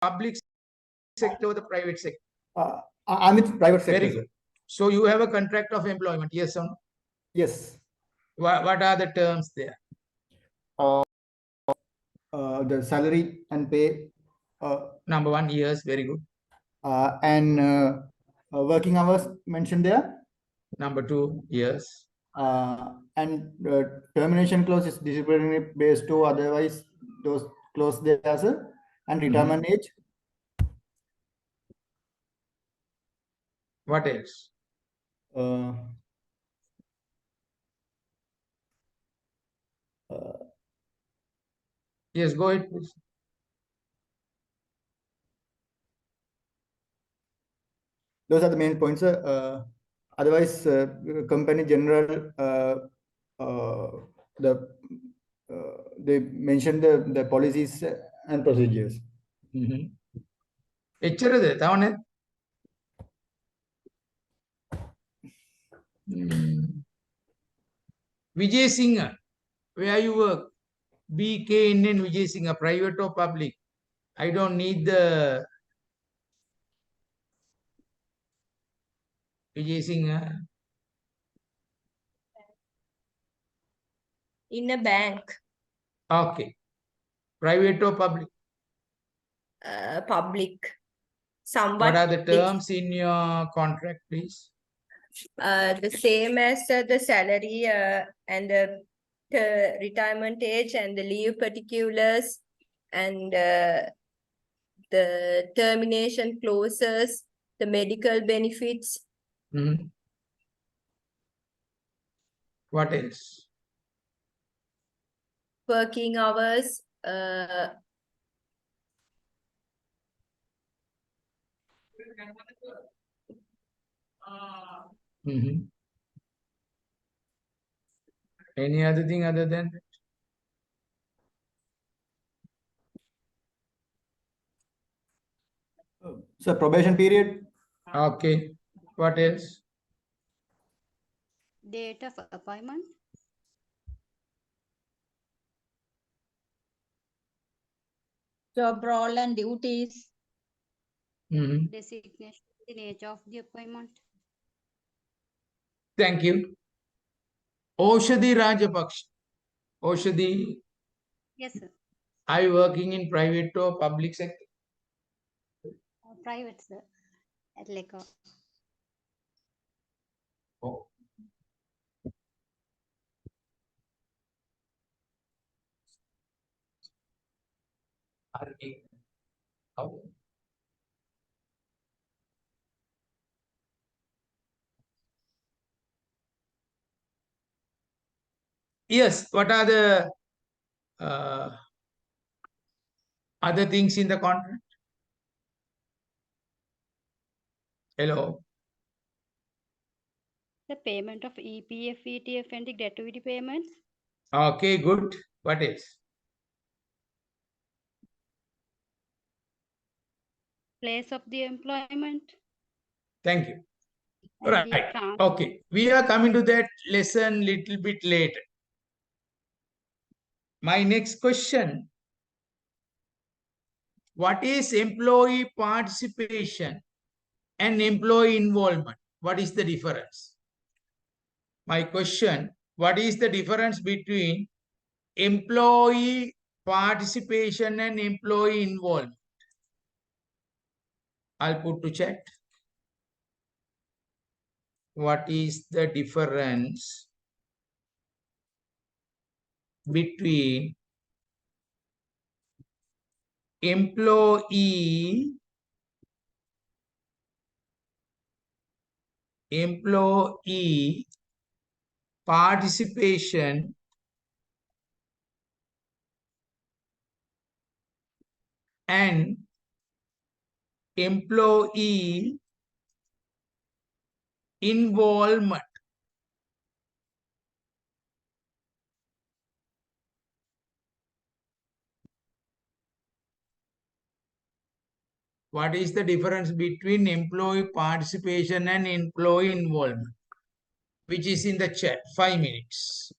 public sector or the private sector? I'm with private sector. Very good. So you have a contract of employment, yes or no? Yes. What are the terms there? The salary and pay. Number one, yes, very good. And working hours mentioned there. Number two, yes. And termination clause is disciplinary based to otherwise those clause there as well. And retirement age. What else? Yes, go ahead, please. Those are the main points. Otherwise, company general, they mentioned the policies and procedures. එච්චරද තවනේ Vijay Singh, where you work? BKNN Vijay Singh, private or public? I don't need the Vijay Singh. In a bank. Okay. Private or public? Public. Somewhat. What are the terms in your contract, please? The same as the salary and the retirement age and the leave particulars and the termination clauses, the medical benefits. What else? Working hours. Any other thing other than that? So probation period. Okay. What else? Date of appointment. Job role and duties. Designation, the nature of the appointment. Thank you. Oshadi Rajapaksh. Oshadi. Yes, sir. Are you working in private or public sector? Private, sir. At like a... Oh. How? Yes, what are the other things in the contract? Hello? The payment of EPF, ETF and the gratuity payments. Okay, good. What else? Place of the employment. Thank you. And Right. Okay. We are coming to that lesson little bit later. My next question. What is employee participation and employee involvement? What is the difference? My question, what is the difference between employee participation and employee involvement? I'll put to chat. What is the difference between employee participation and employee involvement? What is the difference between employee participation and employee involvement? Which is in the chat, 5 minutes.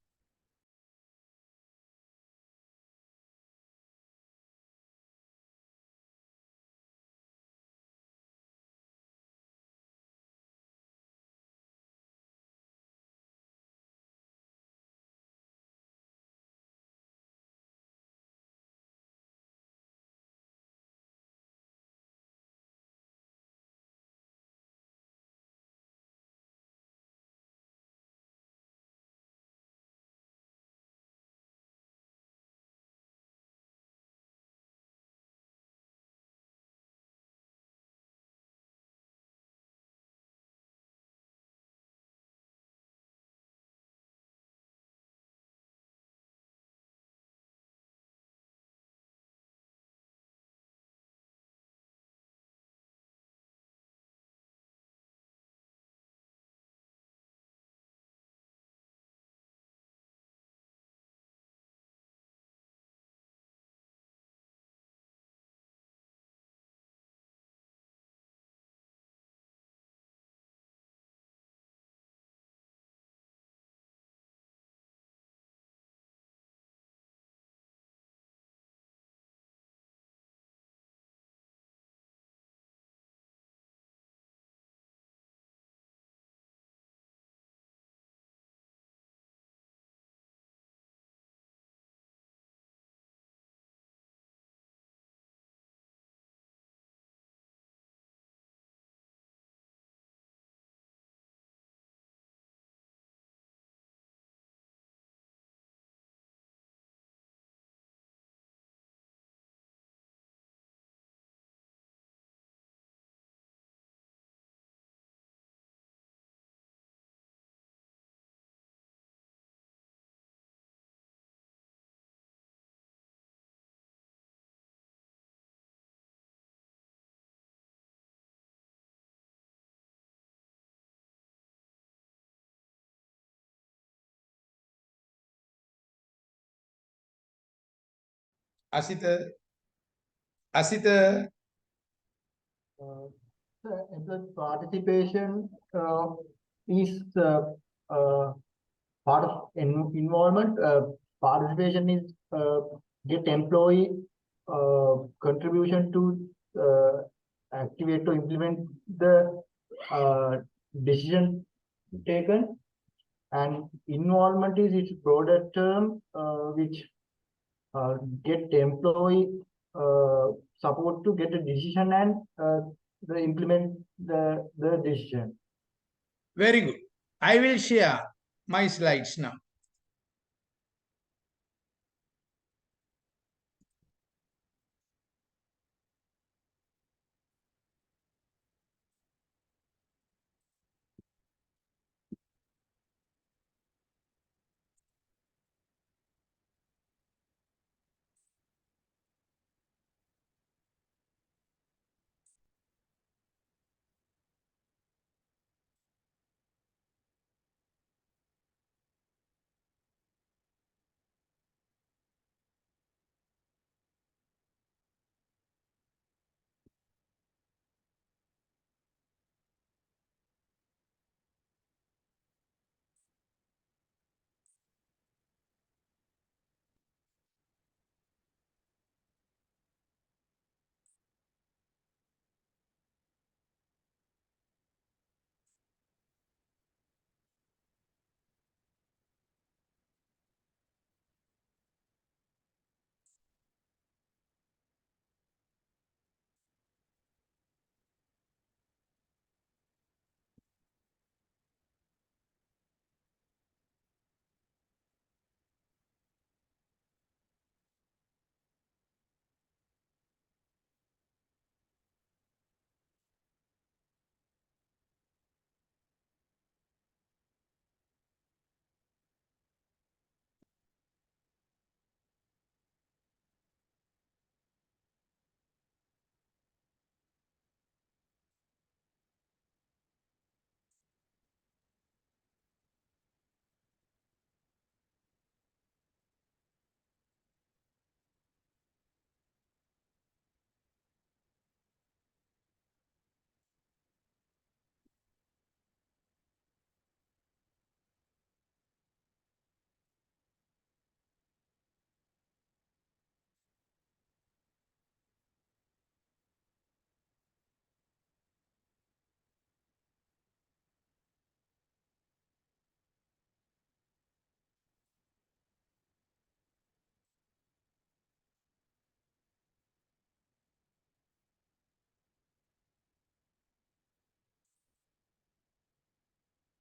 Asita, Asita, Employee participation is part of involvement. Participation is get employee contribution to activate to implement the decision taken, and involvement is its broader term which get employee support to get a decision and implement the decision. very good. I will share my slides now.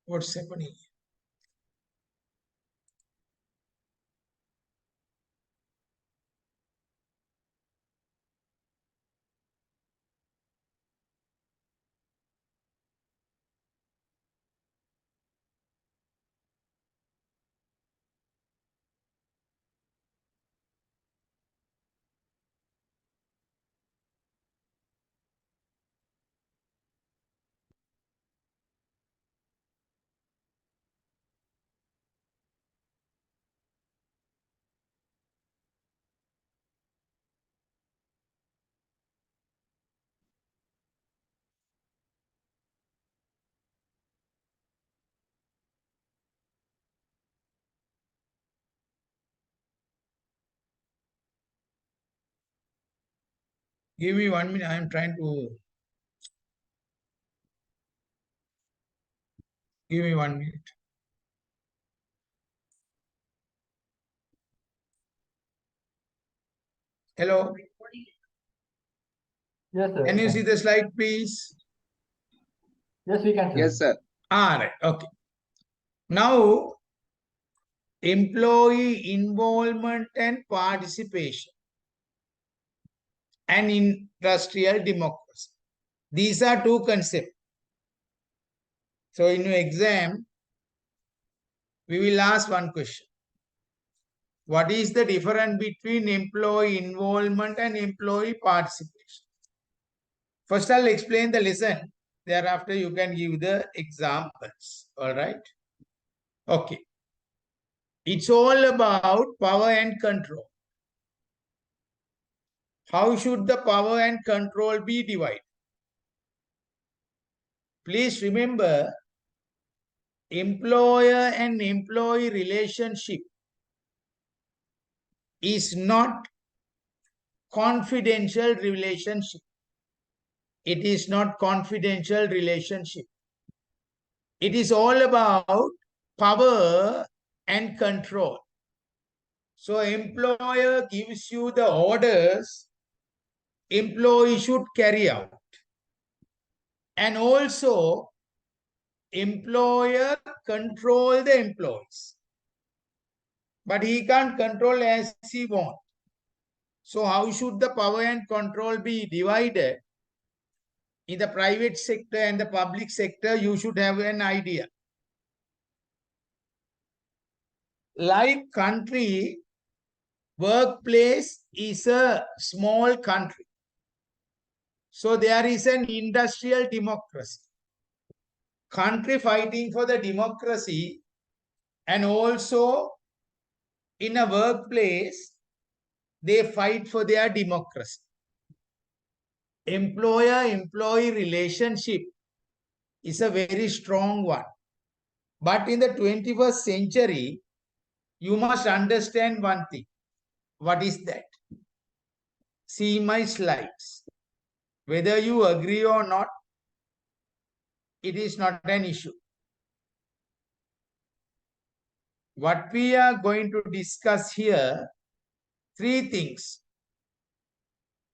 What's happening? Give me 1 minute. I am trying to. Give me 1 minute. Hello. Yes, sir. Can you see the slide, please? Yes, we can. Sir. Yes, sir. Right. Okay. Now, employee involvement and participation and industrial democracy. These are two concepts. So in your exam, we will ask one question. What is the difference between employee involvement and employee participation? First, I'll explain the lesson. Thereafter, you can give the examples. All right. Okay. It's all about power and control. How should the power and control be divided? Please remember, employer and employee relationship is not confidential relationship. It is not confidential relationship. It is all about power and control. So employer gives you the orders, employee should carry out. And also, employer control the employees. But he can't control as he wants. So how should the power and control be divided? In the private sector and the public sector, you should have an idea. Like country, workplace is a small country. So there is an industrial democracy. Country fighting for the democracy, and also in a workplace, they fight for their democracy. Employer-employee relationship is a very strong one. But in the 21st century, you must understand one thing. What is that? See my slides. Whether you agree or not, it is not an issue. What we are going to discuss here, three things.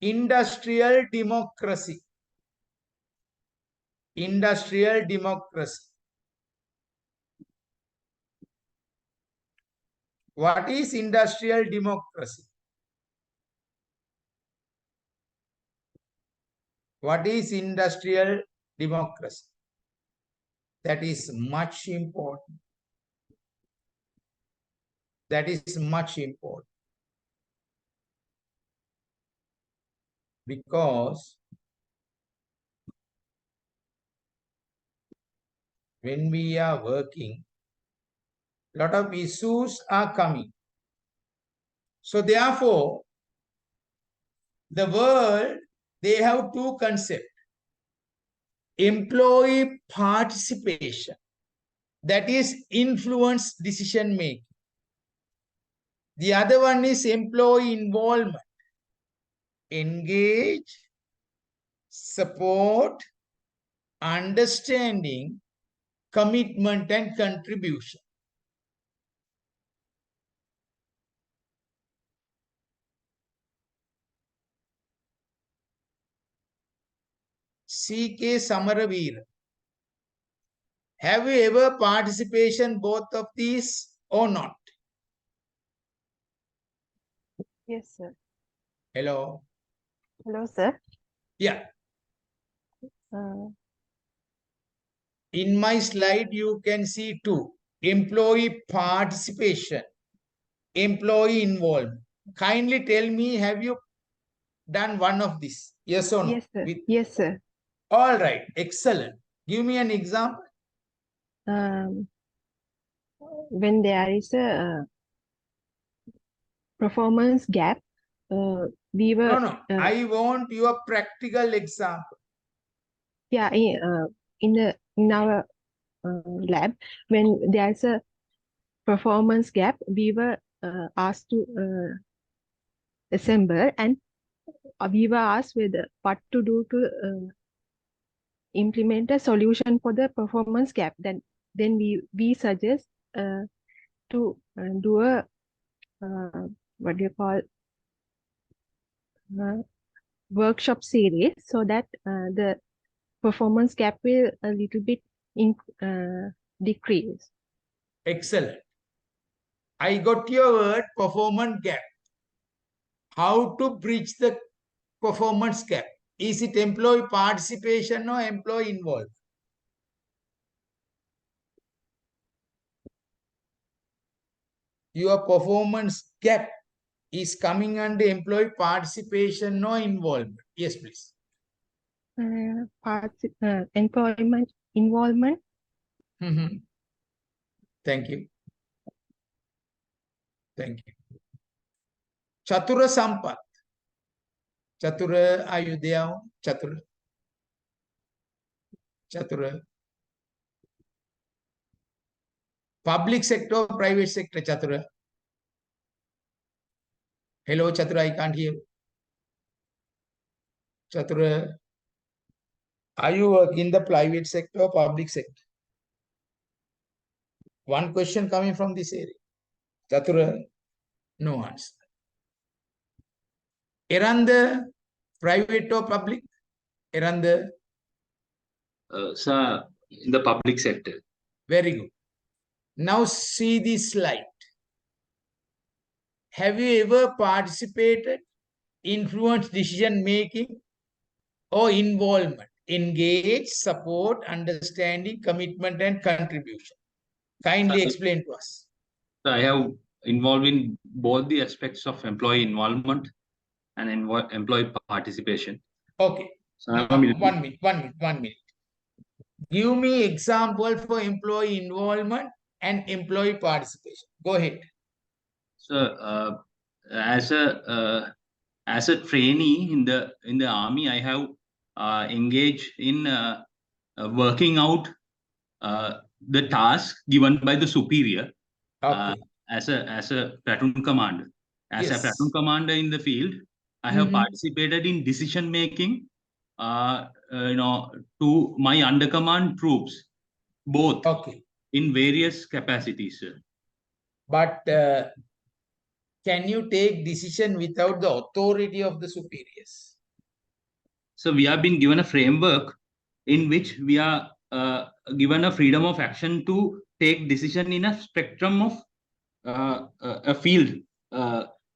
Industrial democracy. Industrial democracy. What is industrial democracy? What is industrial democracy? That is much important. That is much important. Because when we are working, a lot of issues are coming. So therefore, the world, they have two concepts. Employee participation, that is influence decision making. The other one is employee involvement. Engage, support, understanding, commitment and contribution. C.K. Samaraveer. Have you ever participation both of these or not? Yes, sir. Hello? Hello, sir. Yeah. Uh, In my slide, you can see two. Employee participation, employee involvement. Kindly tell me, have you done one of these? Yes or no? yes, sir. Yes, sir. All right. Excellent. Give me an example. Um, when there is a performance gap, we were No. I want your practical example. yeah in our lab when there's a performance gap, we were asked to assemble, and we were asked whether what to do to implement a solution for the performance gap. Then we suggest to do a what do you call workshop series, so that the performance gap will a little bit decrease. Excellent. I got your word, performance gap. How to bridge the performance gap? Is it employee participation or employee involved? Your performance gap is coming under employee participation or involvement. Yes, please. Employment involvement. Thank you. Thank you. Chatura Sampat. Chatura, are you there? Chatura. Chatura. Public sector or private sector, Chatura? Hello, Chatura, I can't hear. Chatura. Are you working in the private sector or public sector? One question coming from this area. Chatura, no answer. Eranda, private or public? Eranda, Sir, in the public sector. very good. Now see this slide. Have you ever participated, influenced decision making or involvement? Engage, support, understanding, commitment, and contribution. Kindly Sir, explain to us. I have involved in both the aspects of employee involvement and employee participation. Okay. So I'm a Now, military. 1 minute. Give me example for employee involvement and employee participation. Go ahead. So as a trainee in the army, I have engaged in working out the task given by the superior Okay. as a platoon commander. As a Yes. platoon commander in the field, I have participated in decision making, to my undercommand troops, both Okay. in various capacities, sir. But can you take decision without the authority of the superiors? So we have been given a framework in which we are given a freedom of action to take decision in a spectrum of a field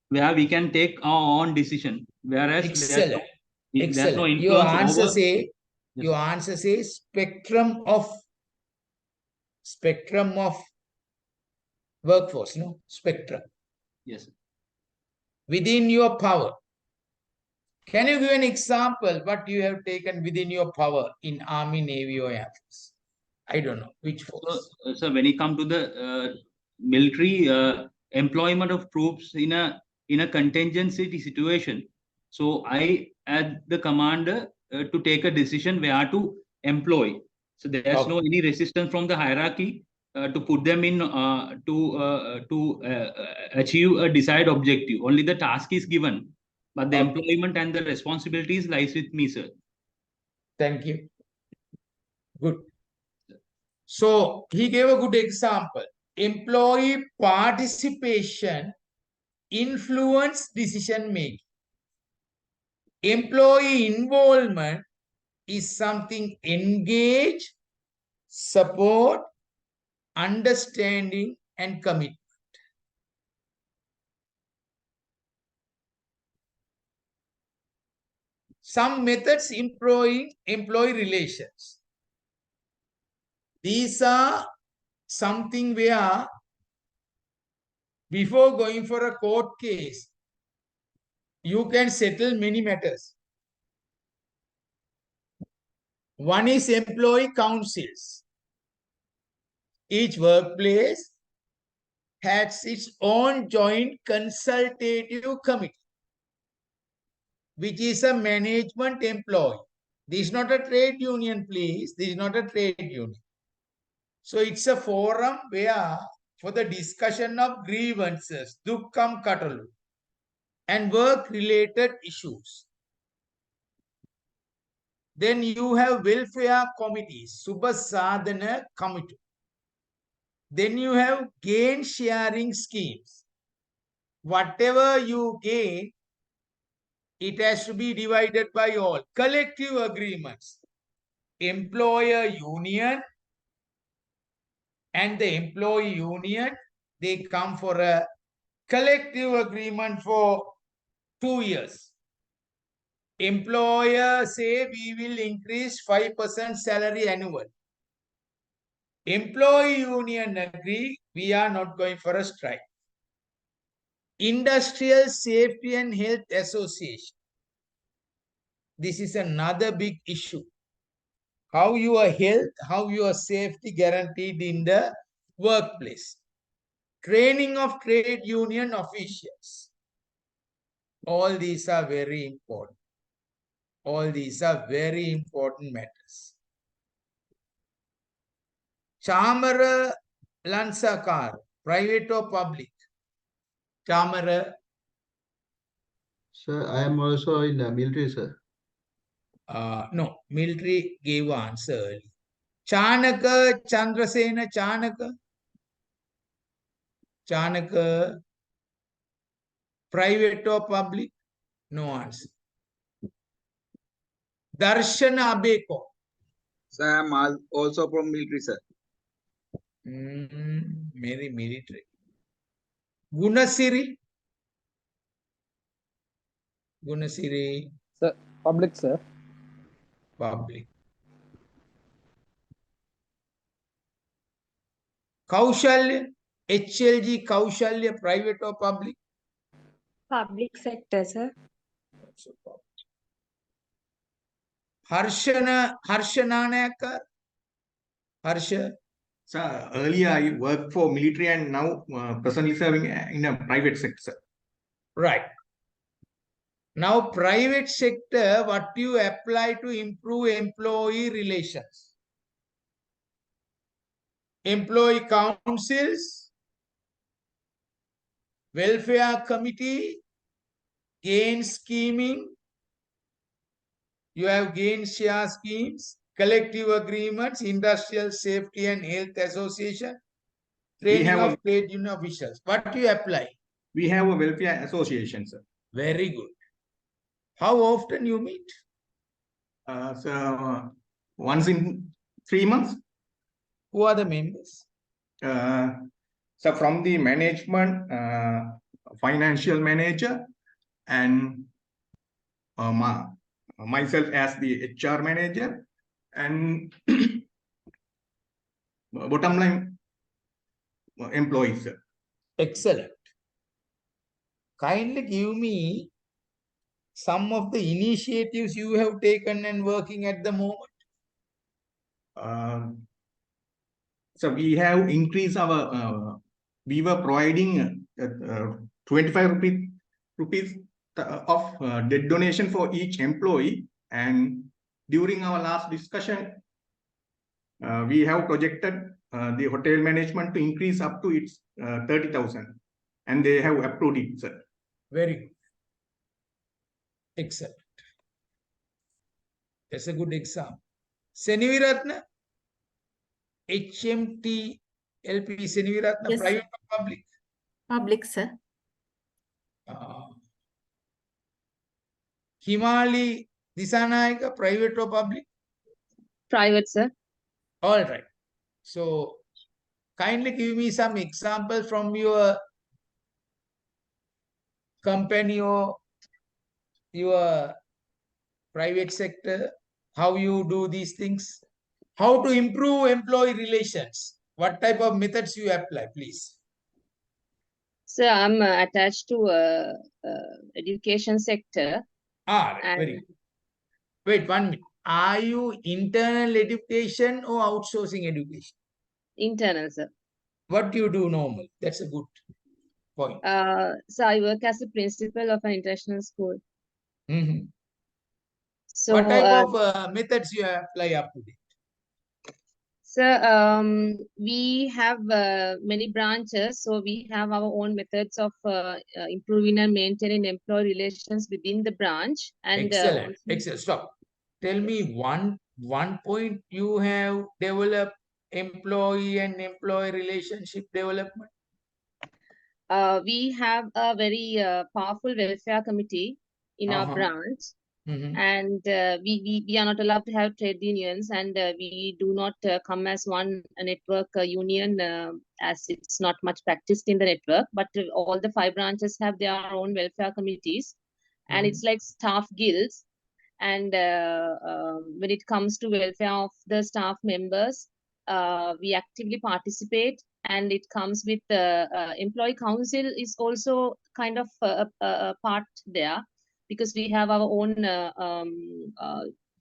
where we can take our own decision. Whereas Excellent. there's no Excellent. influence over. Your answer says spectrum of workforce, no? Spectrum. Yes, sir. Within your power. Can you give an example what you have taken within your power in Army, Navy, or Air Force? I don't know which force. So when it comes to the military employment of troops in a contingency situation, so I, as the commander, to take a decision where to employ. So there's no any resistance from the hierarchy to put them in to achieve a desired objective. Only the task is given, but the employment and the responsibilities lies with me, sir. Thank you. Good. So he gave a good example. Employee participation influence decision making. Employee involvement is something engage, support, understanding, and commitment. Some methods improving employee relations. These are something where before going for a court case, you can settle many matters. One is employee councils. Each workplace has its own joint consultative committee, which is a management employee. This is not a trade union, please. This is not a trade union. So it's a forum where for the discussion of grievances, dukkam katalu, and work-related issues. Then you have welfare committees, Subhasadhana committee. Then you have gain sharing schemes. Whatever you gain, it has to be divided by all. Collective agreements. Employer union and the employee union, they come for a collective agreement for 2 years. Employer say we will increase 5% salary annual. Employee union agree we are not going for a strike. Industrial Safety and Health Association. This is another big issue. How your health, how your safety guaranteed in the workplace. Training of trade union officials. All these are very important. All these are very important matters. Chamara Lansakar, private or public? Chamara, Sir, I am also in the military, sir. no, military gave answer early. Chanaka Chandrasena Chanaka. Chanaka, private or public? No answer. Darshana Abeko. Sir, I'm also from military, sir. Very military. Gunasiri. Gunasiri, Sir, public, sir. public. Kaushalya, HLG Kaushalya, private or public? Public sector, sir. Also public. Harshananayakar. Harsha. So earlier I worked for military and now presently serving in a private sector. Right. Now, private sector, what you apply to improve employee relations? Employee councils, welfare committee, gain scheming, you have gain share schemes, collective agreements, industrial safety and health association, training have of trade union officials. What you apply? We have a welfare association, sir. Very good. How often you meet? So once in 3 months. Who are the members? So from the management, financial manager, and myself as the HR manager, and bottom line employees, sir. Excellent. Kindly give me some of the initiatives you have taken and working at the moment. So we have increased our, we were providing 25 rupees of debt donation for each employee. And during our last discussion, we have projected the hotel management to increase up to its 30,000. And they have approved it, sir. Very good. Excellent. That's a good example. Seniviratna, HMT, LP Seniviratna, Yes, private or public? public, sir. Himali Disanayaka, private or public? Private, sir. All right. So, kindly give me some examples from your company or your private sector, how you do these things, how to improve employee relations, what type of methods you apply, please. Sir, I'm attached to education sector. Right, very good. Wait 1 minute. Are you internal education or outsourcing education? Internal, sir. What do you do normally? That's a good point. So I work as a principal of an international school. So what type of methods you apply up to date? Sir, we have many branches, so we have our own methods of improving and maintaining employee relations within the branch. And excellent. Excellent. Stop. Tell me one point you have developed employee and employee relationship development. We have a very powerful welfare committee in our branch. And we are not allowed to have trade unions, and we do not come as one network union as it's not much practiced in the network. But all the 5 branches have their own welfare committees, and it's like staff guilds. And when it comes to welfare of the staff members, we actively participate, and it comes with employee council is also kind of a part there. Because we have our own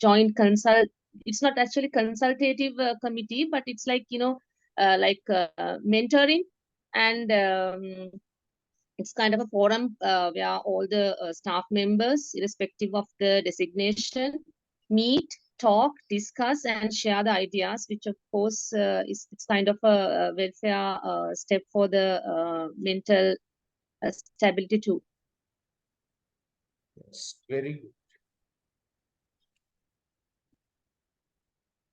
joint consult. It's not actually consultative committee, but it's like, mentoring and It's kind of a forum where all the staff members, irrespective of the designation, meet, talk, discuss, and share the ideas, which of course it's kind of a welfare step for the mental stability too. Yes, very good.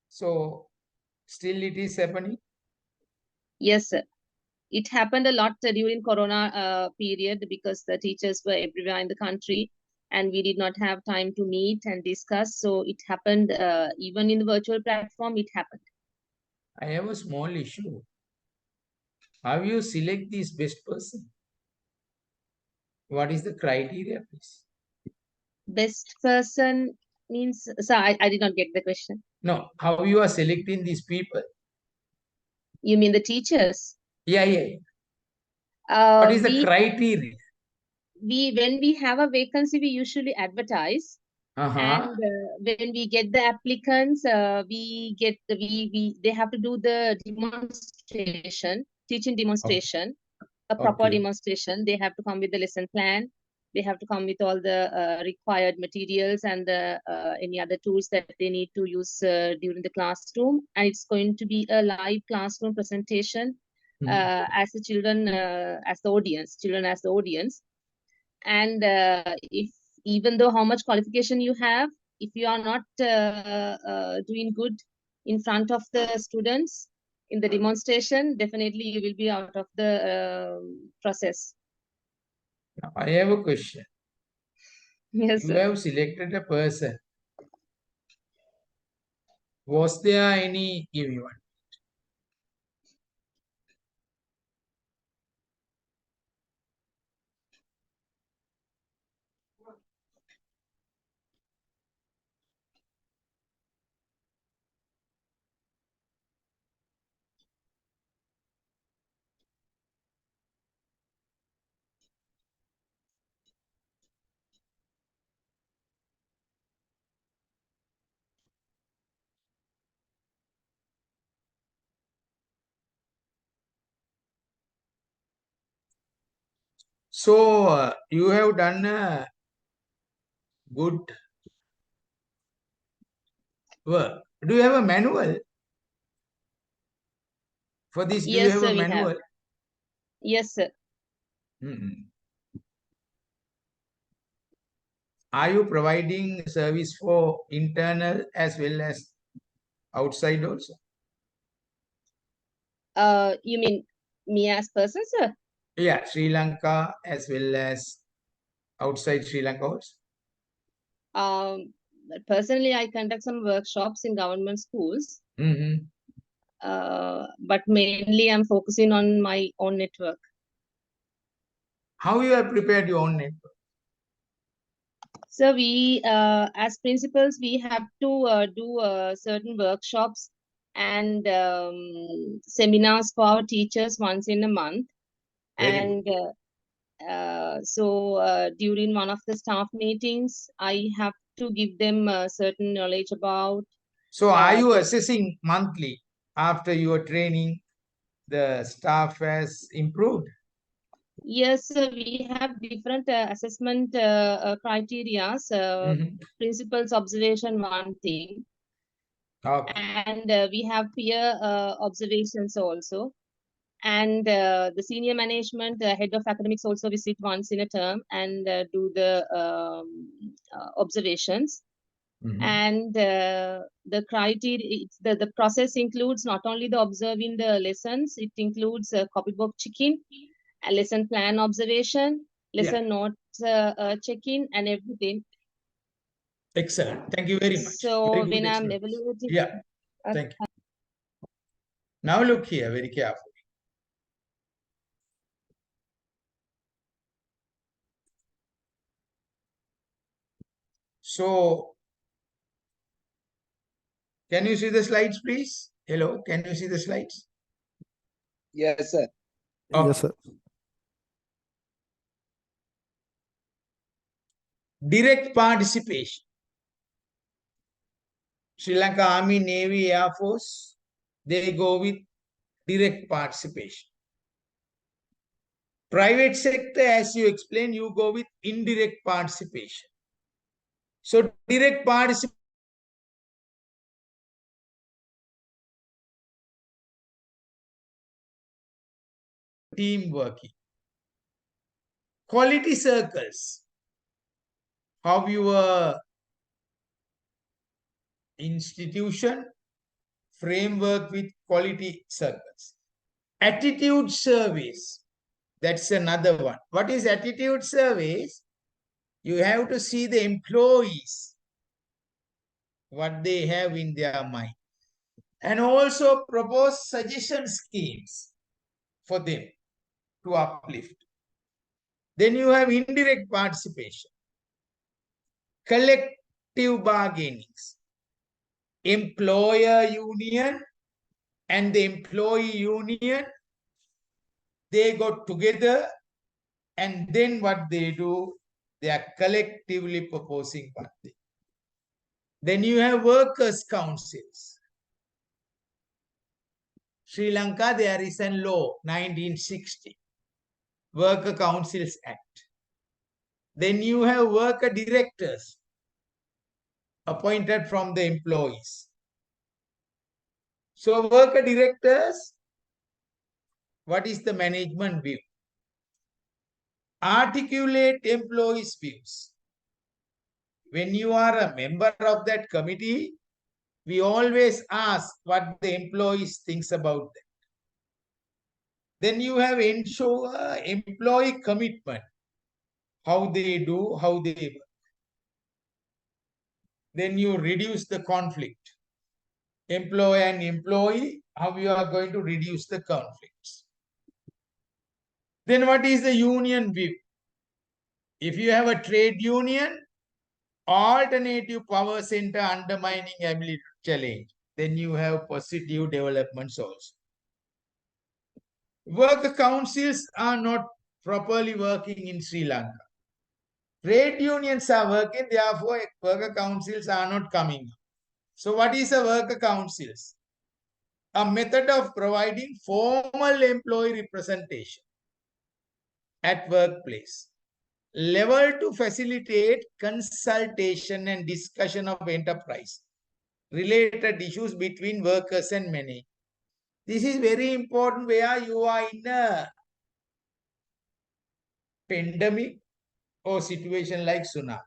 So, still it is happening? Yes, sir. It happened a lot during Corona period because the teachers were everywhere in the country and we did not have time to meet and discuss. So it happened even in the virtual platform, it happened. I have a small issue. How you select this best person? What is the criteria, please? Best person means, so I did not get the question. No, how you are selecting these people? You mean the teachers? Yeah. What is the criteria? When we have a vacancy, we usually advertise. And when we get the applicants, they have to do the demonstration, teaching demonstration, a proper demonstration. They have to come with the lesson plan. They have to come with all the required materials and the any other tools that they need to use during the classroom. And it's going to be a live classroom presentation as the children as the audience. And if even though how much qualification you have, if you are not doing good in front of the students in the demonstration, definitely you will be out of the process. Now, I have a question. Yes, You sir. have selected a person. Was there any, give me one. So, you have done a good work. Do you have a manual? For this, do you Yes, have sir, a we have. manual? Yes, sir. Are you providing service for internal as well as outside also? You mean me as person, sir? Yeah, Sri Lanka as well as outside Sri Lanka also. Personally, I conduct some workshops in government schools. But mainly I'm focusing on my own network. How you have prepared your own network? So we, as principals, we have to do certain workshops and seminars for our teachers once in a month. And so during one of the staff meetings, I have to give them certain knowledge about. So are you assessing monthly after your training, the staff has improved? Yes, we have different assessment criteria. Principal's observation, one thing. And we have peer observations also. And the senior management, the head of academics also visit once in a term and do the observations. And the criteria, the process includes not only the observing the lessons, it includes copybook checking, a lesson plan observation, lesson notes checking, and everything. Excellent. Thank you very much. So very good when I'm explanation. evaluating, Yeah, thank you. Now look here very carefully. So, can you see the slides, please? Hello, can you see the slides? Yes, sir. Okay. Yes, sir. Direct participation. Sri Lanka Army, Navy, Air Force, they go with direct participation. Private sector, as you explained, you go with indirect participation. So direct participation, team working. Quality circles, how your institution framework with quality circles. Attitude surveys, that's another one. What is attitude surveys? You have to see the employees, what they have in their mind, and also propose suggestion schemes for them to uplift. Then you have indirect participation, collective bargainings, employer union and the employee union, they got together, and then what they do, they are collectively proposing one thing. Then you have workers' councils. Sri Lanka, there is a law, 1960, Worker Councils Act. Then you have worker directors appointed from the employees. So worker directors, what is the management view? Articulate employees' views. When you are a member of that committee, we always ask what the employees thinks about that. Then you have ensure employee commitment, how they do, how they work. Then you reduce the conflict. Employer and employee, how you are going to reduce the conflicts. Then what is the union view? If you have a trade union, alternative power center undermining ability to challenge, then you have positive developments also. Worker councils are not properly working in Sri Lanka. Trade unions are working, therefore worker councils are not coming. So what is a worker councils? A method of providing formal employee representation at workplace. Level to facilitate consultation and discussion of enterprise related issues between workers and management. This is very important where you are in a pandemic or situation like tsunami.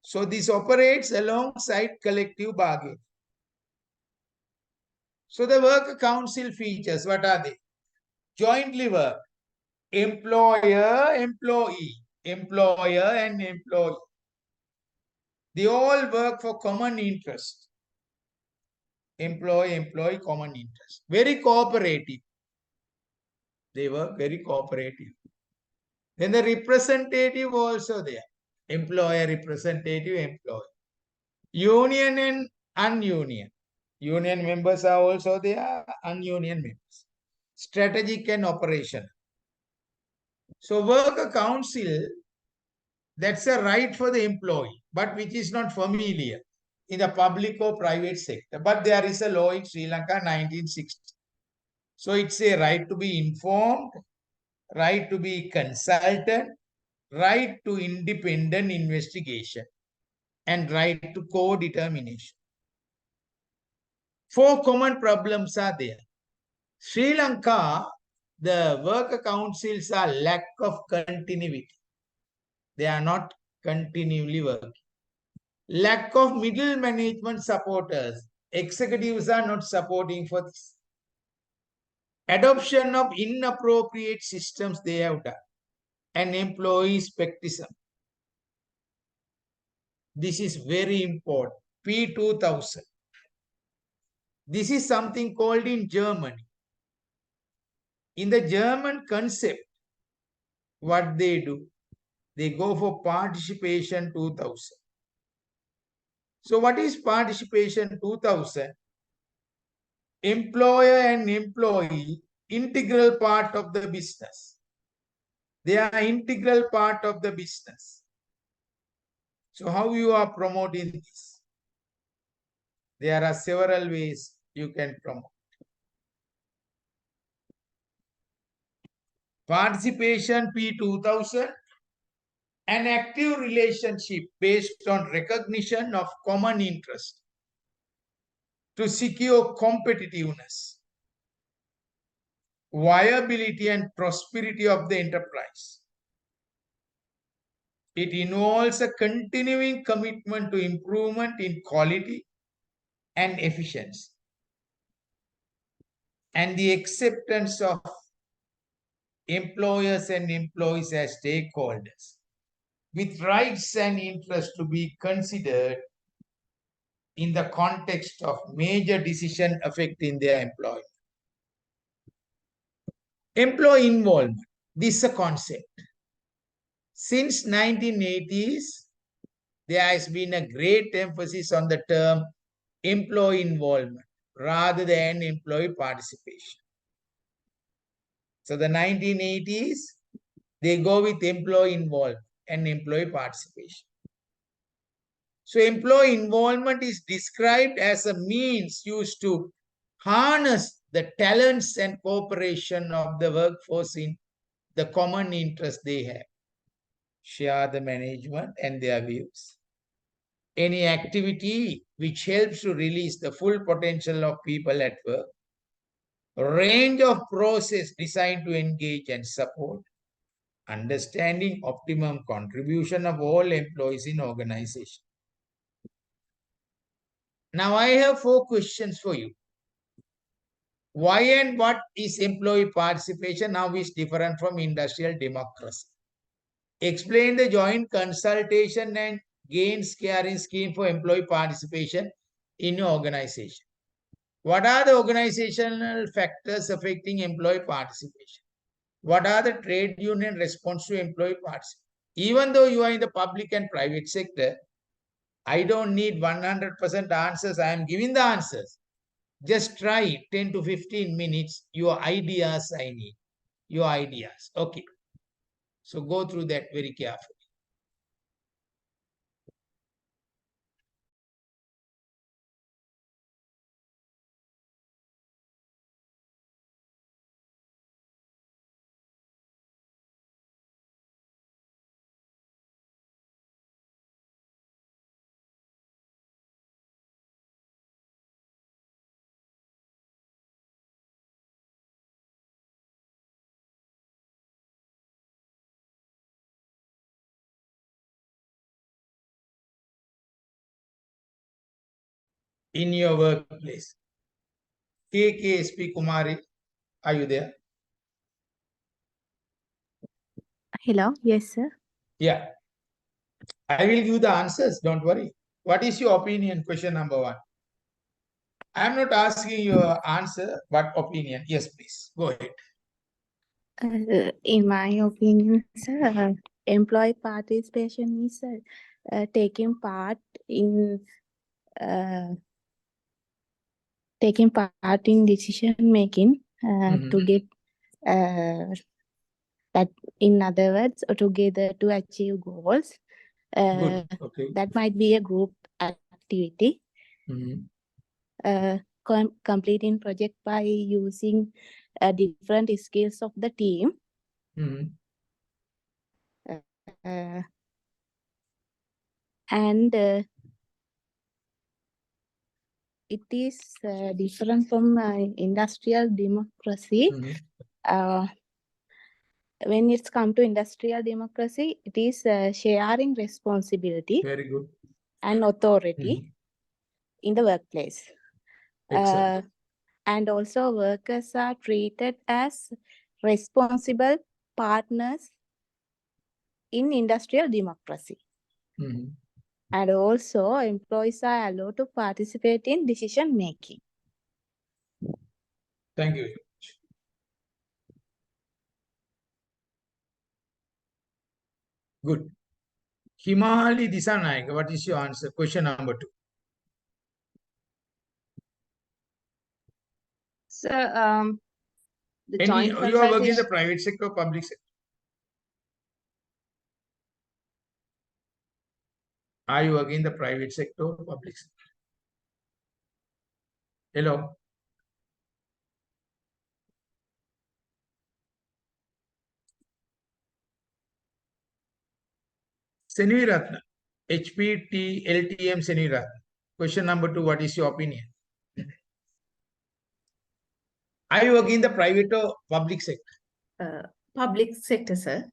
So this operates alongside collective bargaining. So the worker council features, what are they? Jointly work, employer, employee, employer and employee. They all work for common interest. Employee, common interest. Very cooperative. They work very cooperative. Then the representative also there. Employer, representative, employee. Union and ununion. Union members are also there, ununion members. Strategic and operation. So worker council, that's a right for the employee, but which is not familiar in the public or private sector. But there is a law in Sri Lanka, 1960. So it's a right to be informed, right to be consulted, right to independent investigation, and right to co-determination. 4 common problems are there. Sri Lanka, the worker councils are lack of continuity. They are not continually working. Lack of middle management supporters. Executives are not supporting for this. Adoption of inappropriate systems they have done. And employee spectism. This is very important. P2000. This is something called in Germany. In the German concept, what they do? They go for participation 2000. So what is participation 2000? Employer and employee, integral part of the business. They are integral part of the business. So how you are promoting this? There are several ways you can promote. Participation P2000, an active relationship based on recognition of common interest to secure competitiveness, viability and prosperity of the enterprise. It involves a continuing commitment to improvement in quality and efficiency, and the acceptance of employers and employees as stakeholders, with rights and interests to be considered in the context of major decisions affecting their employment. Employee involvement, this is a concept. Since 1980s, there has been a great emphasis on the term employee involvement rather than employee participation. So the 1980s, they go with employee involvement and employee participation. So employee involvement is described as a means used to harness the talents and cooperation of the workforce in the common interest they have, share the management and their views. Any activity which helps to release the full potential of people at work, a range of process designed to engage and support, understanding optimum contribution of all employees in organization. Now I have 4 questions for you. Why and what is employee participation now is different from industrial democracy? Explain the joint consultation and gain sharing scheme for employee participation in your organization. What are the organizational factors affecting employee participation? What are the trade union response to employee participation? Even though you are in the public and private sector, I don't need 100% answers. I am giving the answers. Just try 10 to 15 minutes. Your ideas I need. Your ideas. Okay. So go through that very carefully. In your workplace. KKSP Kumari, are you there? Hello, yes, sir. Yeah. I will give the answers, don't worry. What is your opinion? Question number 1. I am not asking your answer, but opinion. Yes, please. Go ahead. In my opinion, sir, employee participation is taking part in decision making to get that, in other words, together to achieve goals. Good. Okay. That might be a group activity. Completing project by using different skills of the team. And it is different from industrial democracy. When it's come to industrial democracy, it is sharing responsibility. Very good. And authority in the workplace. And also workers are treated as responsible partners in industrial democracy. And also employees are allowed to participate in decision making. Thank you very much. Good. Himali Disanayaka, what is your answer? Question number 2. So, the joint You are working in consultation. the private sector or public sector? Are you working in the private sector or public sector? Hello? Seniviratna, HPT LTM Seniviratna. Question number 2, what is your opinion? Are you working in the private or public sector? Public sector, sir.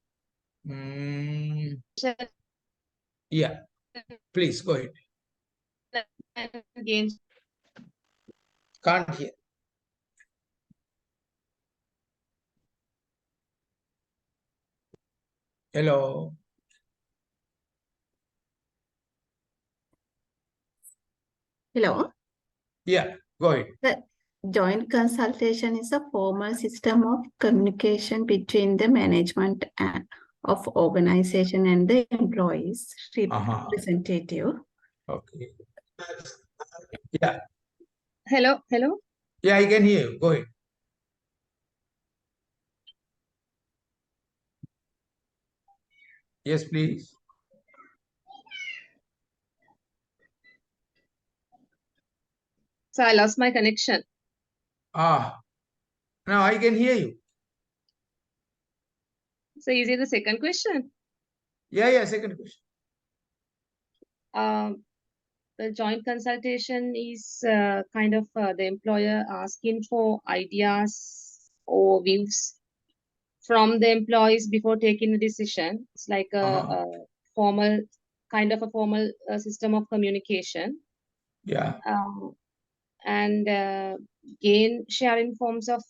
Yeah, please go ahead. Gain. Can't hear. Hello. Hello. Yeah, go ahead. The joint consultation is a formal system of communication between the management of organization and the employees representative. Okay. Yeah. Hello, hello. Yeah, I can hear you. Go ahead. Yes, please. So I lost my connection. Now I can hear you. So is it the second question? Yeah, second question. The joint consultation is kind of the employer asking for ideas or views from the employees before taking a decision. It's like a formal system of communication. Yeah. And gain sharing forms of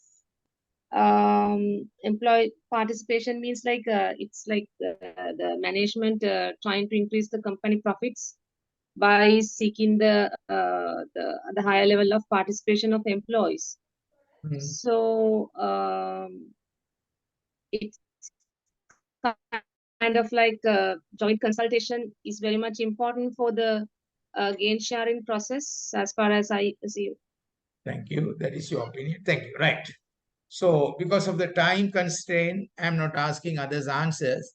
employee participation means like it's like the management trying to increase the company profits by seeking the higher level of participation of employees. So it's kind of like joint consultation is very much important for the gain sharing process as far as I see. Thank you. That is your opinion. Thank you. Right. So because of the time constraint, I'm not asking others answers.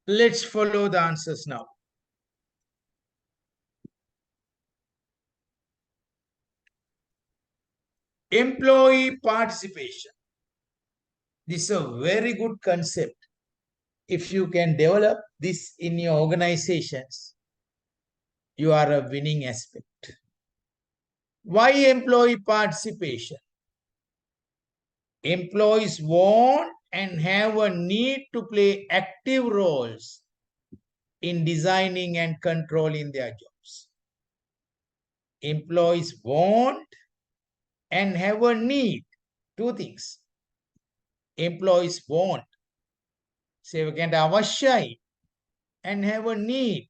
Let's follow the answers now. Employee participation. This is a very good concept. If you can develop this in your organizations, you are a winning aspect. Why employee participation? Employees want and have a need to play active roles in designing and controlling their jobs. Employees want and have a need. Two things. Employees want, සේවකයන්ට අවශ්‍යයි, and have a need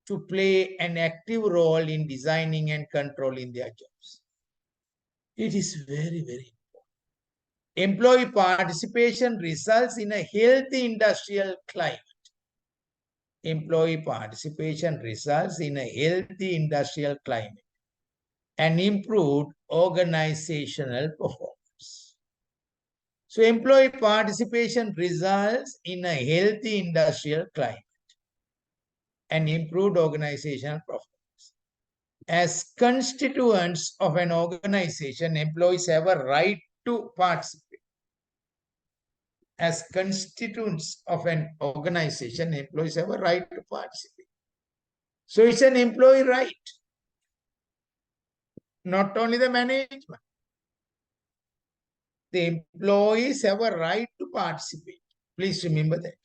to play an active role in designing and controlling their jobs. It is very, very important. Employee participation results in a healthy industrial climate. Employee participation results in a healthy industrial climate and improved organizational performance. So employee participation results in a healthy industrial climate and improved organizational performance. As constituents of an organization, employees have a right to participate. As constituents of an organization, employees have a right to participate. So it's an employee right, not only the management. The employees have a right to participate. Please remember that.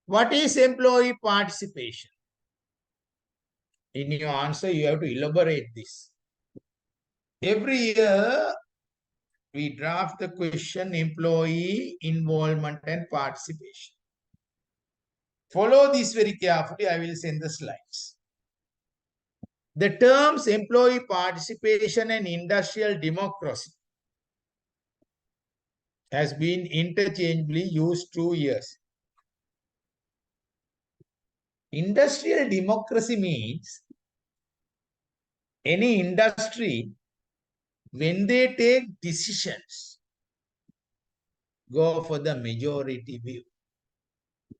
What is employee participation? In your answer, you have to elaborate this. Every year, we draft the question employee involvement and participation. Follow this very carefully. I will send the slides. The terms employee participation and industrial democracy has been interchangeably used 2 years. Industrial democracy means any industry, when they take decisions, go for the majority view.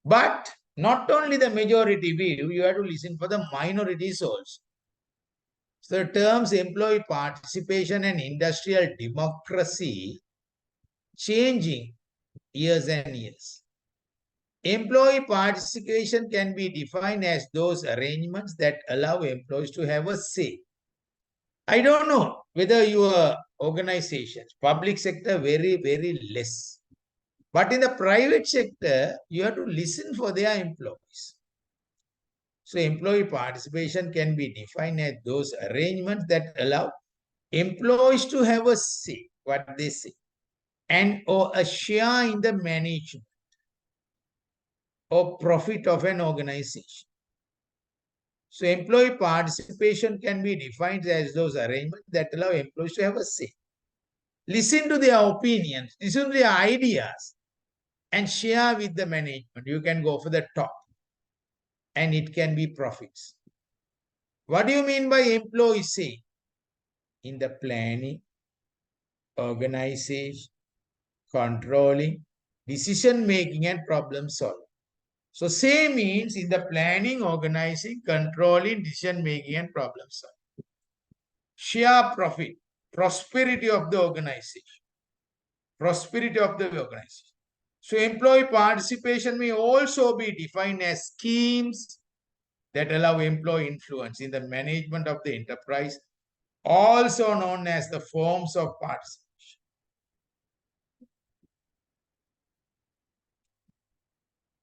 But not only the majority view, you have to listen for the minorities also. So the terms employee participation and industrial democracy changing years and years. Employee participation can be defined as those arrangements that allow employees to have a say. I don't know whether your organization, public sector, very less. But in the private sector, you have to listen for their employees. So employee participation can be defined as those arrangements that allow employees to have a say, what they say, and or a share in the management or profit of an organization. So employee participation can be defined as those arrangements that allow employees to have a say. Listen to their opinions, listen to their ideas, and share with the management. You can go for the top, and it can be profits. What do you mean by employee say? In the planning, organization, controlling, decision making, and problem solving. So say means in the planning, organizing, controlling, decision making, and problem solving. Share profit, prosperity of the organization. Prosperity of the organization. So employee participation may also be defined as schemes that allow employee influence in the management of the enterprise, also known as the forms of participation.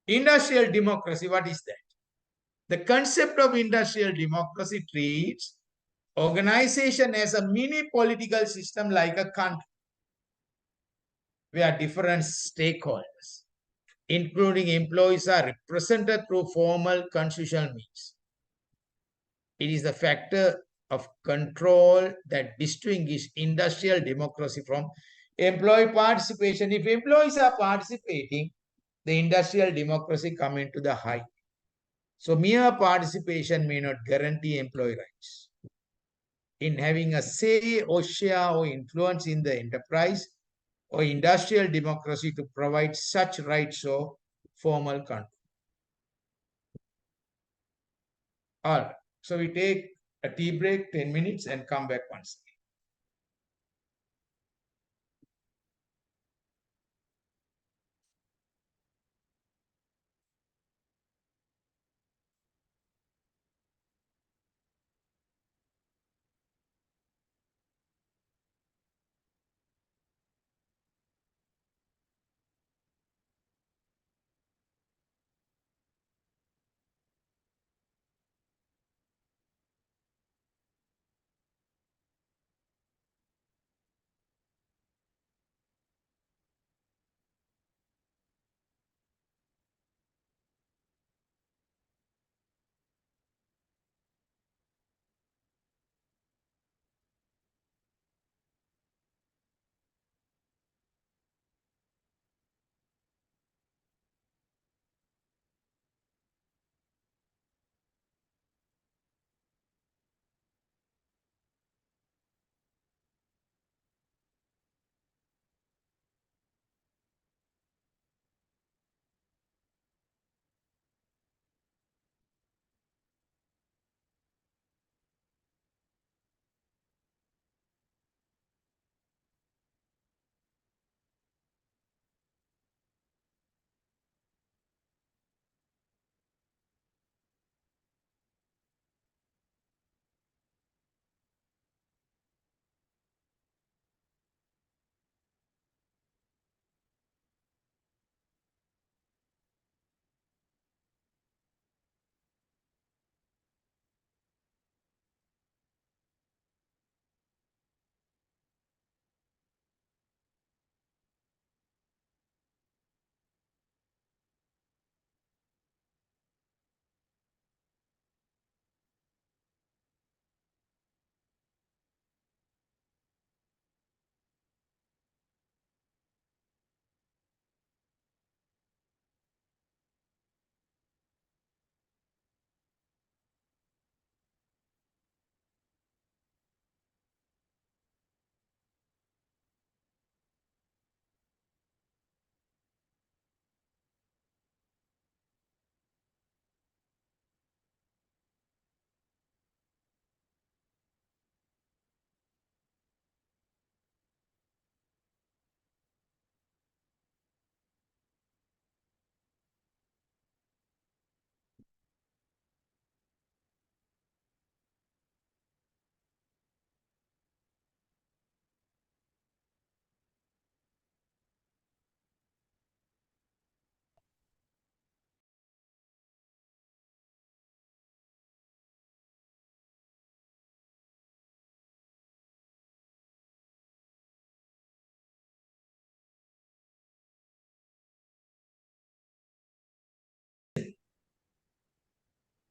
Industrial democracy, what is that? The concept of industrial democracy treats organization as a mini political system like a country where different stakeholders, including employees, are represented through formal constitutional means. It is the factor of control that distinguishes industrial democracy from employee participation. If employees are participating, the industrial democracy come into the high. So mere participation may not guarantee employee rights. In having a say or share or influence in the enterprise or industrial democracy to provide such rights or formal control. All right. So we take a tea break, 10 minutes, and come back once again.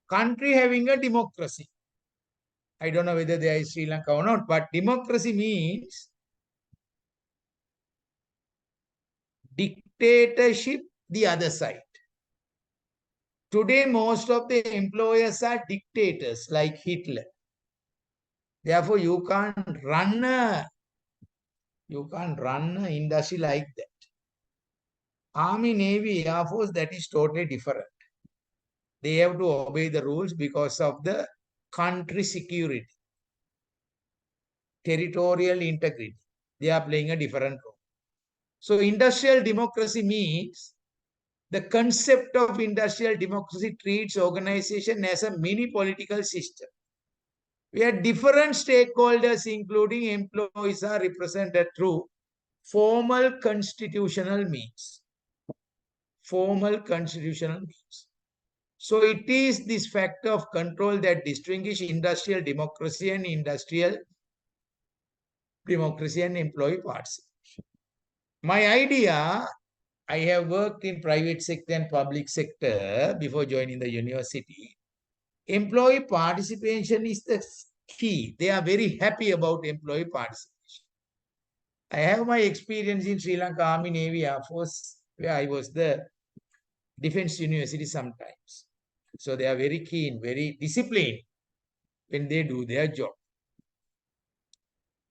country having a democracy. I don't know whether there is Sri Lanka or not, but democracy means dictatorship the other side. Today, most of the employers are dictators like Hitler. Therefore, you can't run an industry like that. Army, Navy, Air Force, that is totally different. They have to obey the rules because of the country security, territorial integrity. They are playing a different role. So industrial democracy means the concept of industrial democracy treats organization as a mini political system where different stakeholders, including employees, are represented through formal constitutional means. Formal constitutional means. So it is this factor of control that distinguishes industrial democracy and employee participation. My idea, I have worked in private sector and public sector before joining the university. Employee participation is the key. They are very happy about employee participation. I have my experience in Sri Lanka Army, Navy, Air Force, where I was the defense university sometimes. So they are very keen, very disciplined when they do their job.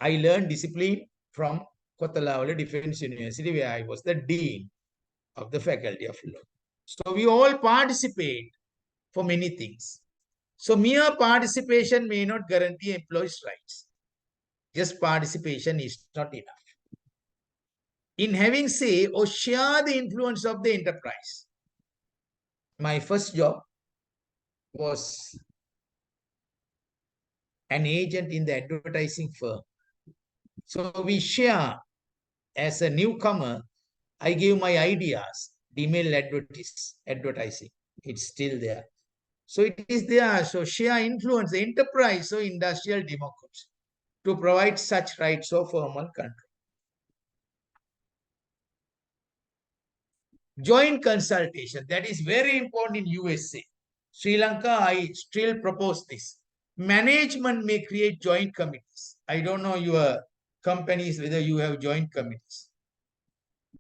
I learned discipline from Kotalawala Defense University, where I was the dean of the faculty of law. So we all participate for many things. So mere participation may not guarantee employees' rights. Just participation is not enough. In having say or share the influence of the enterprise. My first job was an agent in the advertising firm. So we share, as a newcomer, I gave my ideas, email advertising. It's still there. So it is there. So share influence, the enterprise, so industrial democracy, to provide such rights of formal control. Joint consultation, that is very important in USA. Sri Lanka, I still propose this. Management may create joint committees. I don't know your companies, whether you have joint committees.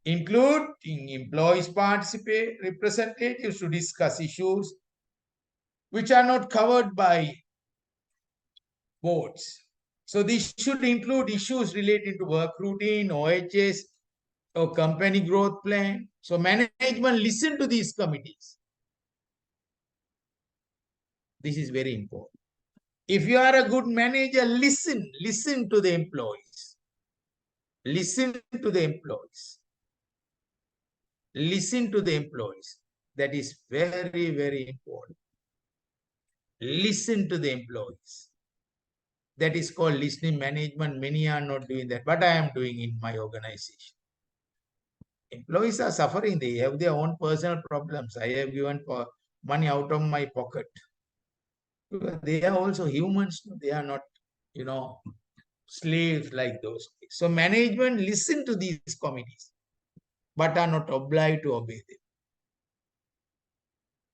Including employees participate, representatives to discuss issues which are not covered by boards. So this should include issues relating to work routine, OHS, or company growth plan. So management listen to these committees. This is very important. If you are a good manager, listen to the employees. Listen to the employees. Listen to the employees. That is very, very important. Listen to the employees. That is called listening management. Many are not doing that, but I am doing in my organization. Employees are suffering. They have their own personal problems. I have given money out of my pocket. They are also humans. They are not, slaves like those. So management listen to these committees, but are not obliged to obey them.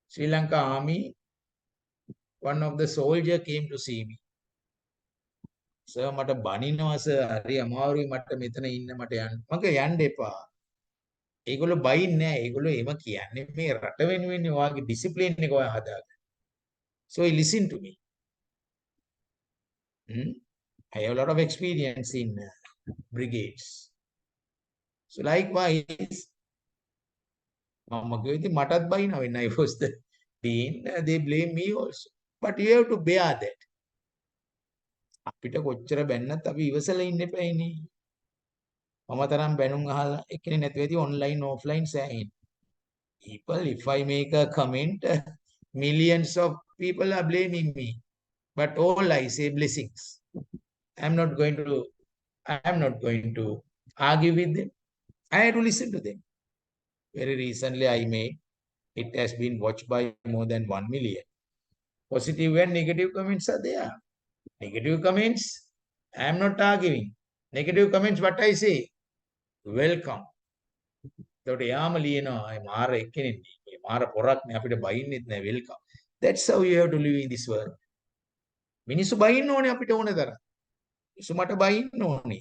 Sri Lanka Army, one of the soldiers came to see me. Sir, මට බනිනවා sir. හරි අමාරුයි මට මෙතන ඉන්න මට යන්න. මම යන්න එපා. ඒගොල්ලෝ බයින්නේ නැහැ. ඒගොල්ලෝ එහෙම කියන්නේ මේ රට වෙනුවෙන් ඔයාගේ ඩිසිප්ලින් එක ඔයා හදාගන්න. So he listened to me. I have a lot of experience in brigades. So likewise, මම කිව්වේ මටත් බයිනවා when I was the dean. They blame me also. But you have to bear that. අපිට කොච්චර බැන්නත් අපි ඉවසලා ඉන්න එපායිනේ. මම තරම් බැනුම් අහලා එක්කෙනෙක් නැති වෙදී online offline සෑහෙන. People, if I make a comment, millions of people are blaming me. But all I say blessings. I am not going to argue with them. I have to listen to them. Very recently I made, it has been watched by more than 1 million. Positive and negative comments are there. Negative comments, I am not arguing. Negative comments, what I say? Welcome. එතකොට යාම ලියනවා මාර එක්කෙනෙක් නේ මාර පොරක් නේ අපිට බයින්නෙත් නෑ welcome. That's how you have to live in this world. මිනිස්සු බයින්න ඕනේ අපිට ඕන තරම්. මිනිස්සු මට බයින්න ඕනේ.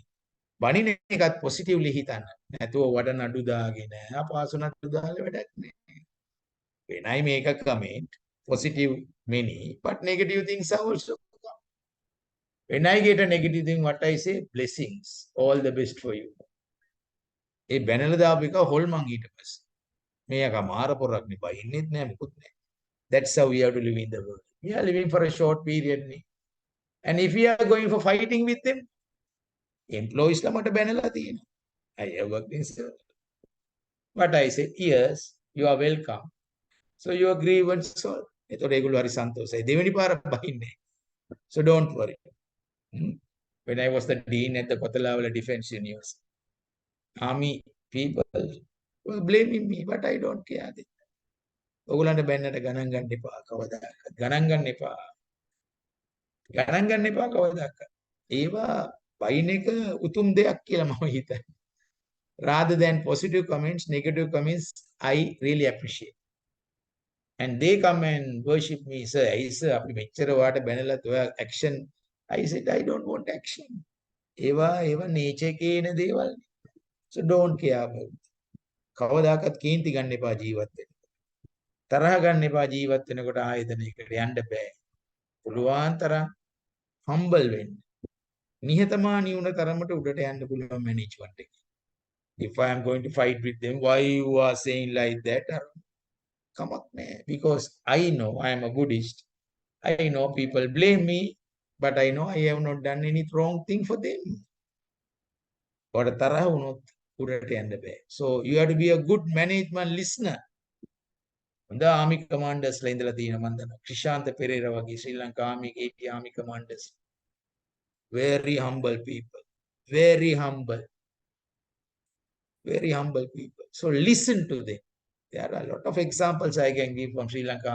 බනින එකත් positively හිතන්න. නැතුව වඩ නඩු දාගෙන අපහසු නඩු දාලා වැඩක් නැහැ. When I make a comment, positive many, but negative things are also come. When I get a negative thing, what I say? Blessings. All the best for you. ඒ බැනලා දාපු එක හොල්මන් ඊට පස්සේ. මේක මාර පොරක් නේ බයින්නෙත් නෑ මුකුත් නෑ. That's how we have to live in the world. We are living for a short period. And if we are going for fighting with them, employees lamata banala thiyena. I have worked in several. But I say, yes, you are welcome. So your grievance solved. එතකොට ඒගොල්ලෝ හරි සන්තෝෂයි. දෙවෙනි පාර බහින්නේ. So don't worry. When I was the dean at the Kothalavala Defense University, army people were blaming me, but I don't care. ඔයගොල්ලන්ට බැන්නට ගණන් ගන්න එපා කවදාකවත්. ගණන් ගන්න එපා. ගණන් ගන්න එපා කවදාකවත්. ඒවා බයින් එක උතුම් දෙයක් කියලා මම හිතන්නේ. Rather than positive comments, negative comments, I really appreciate. And they come and worship me, sir. I say, අපි මෙච්චර වාට බැනලා ඔයා action. I said, I don't want action. ඒවා nature එකේ එන දේවල්. So don't care about it. කවදාකවත් කේන්ති ගන්න එපා ජීවත් වෙන්න. තරහ ගන්න එපා ජීවත් වෙනකොට ආයතනයකට යන්න බෑ. පුළුවන් තරම් humble වෙන්න. නිහතමානී වුණ තරමට උඩට යන්න පුළුවන් management එක. If I am going to fight with them, why you are saying like that? Come on, man. Because I know I am a Buddhist. I know people blame me, but I know I have not done any wrong thing for them. Or තරහ වුණොත් උඩට යන්න බෑ. So you have to be a good management listener. The army commanders la indala thiyena man dana Krishanta Pereira wage Sri Lanka army commanders, very humble people, very humble people. So listen to them. There are a lot of examples I can give from Sri Lanka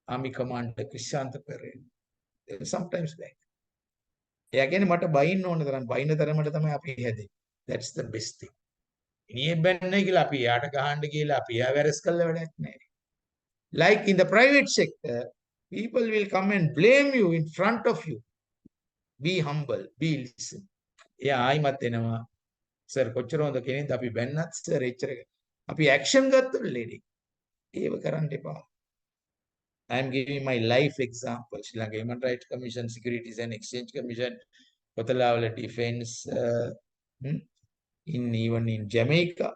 army commander Krishanta Pereira. Sometimes like එයා කියන්නේ මට බයින්න ඕන තරම් බයින්න තරමට තමයි අපි හැදෙන්නේ. That's the best thing. ඉනියේ බැන්නේ කියලා අපි යාට ගහන්න කියලා අපි යා වැරස් කළා වැඩක් නැහැ. Like in the private sector, people will come and blame you in front of you. Be humble, be listen. එයා ආයිමත් එනවා. සර් කොච්චර හොඳ කෙනෙක්ද අපි බැන්නත් සර් එච්චර අපි ඇක්ෂන් ගත්තොත් ලේඩි. ඒව කරන්න එපා. I am giving my life example. Sri Lanka Human Rights Commission, Securities and Exchange Commission, Kothalavala Defense, even in Jamaica.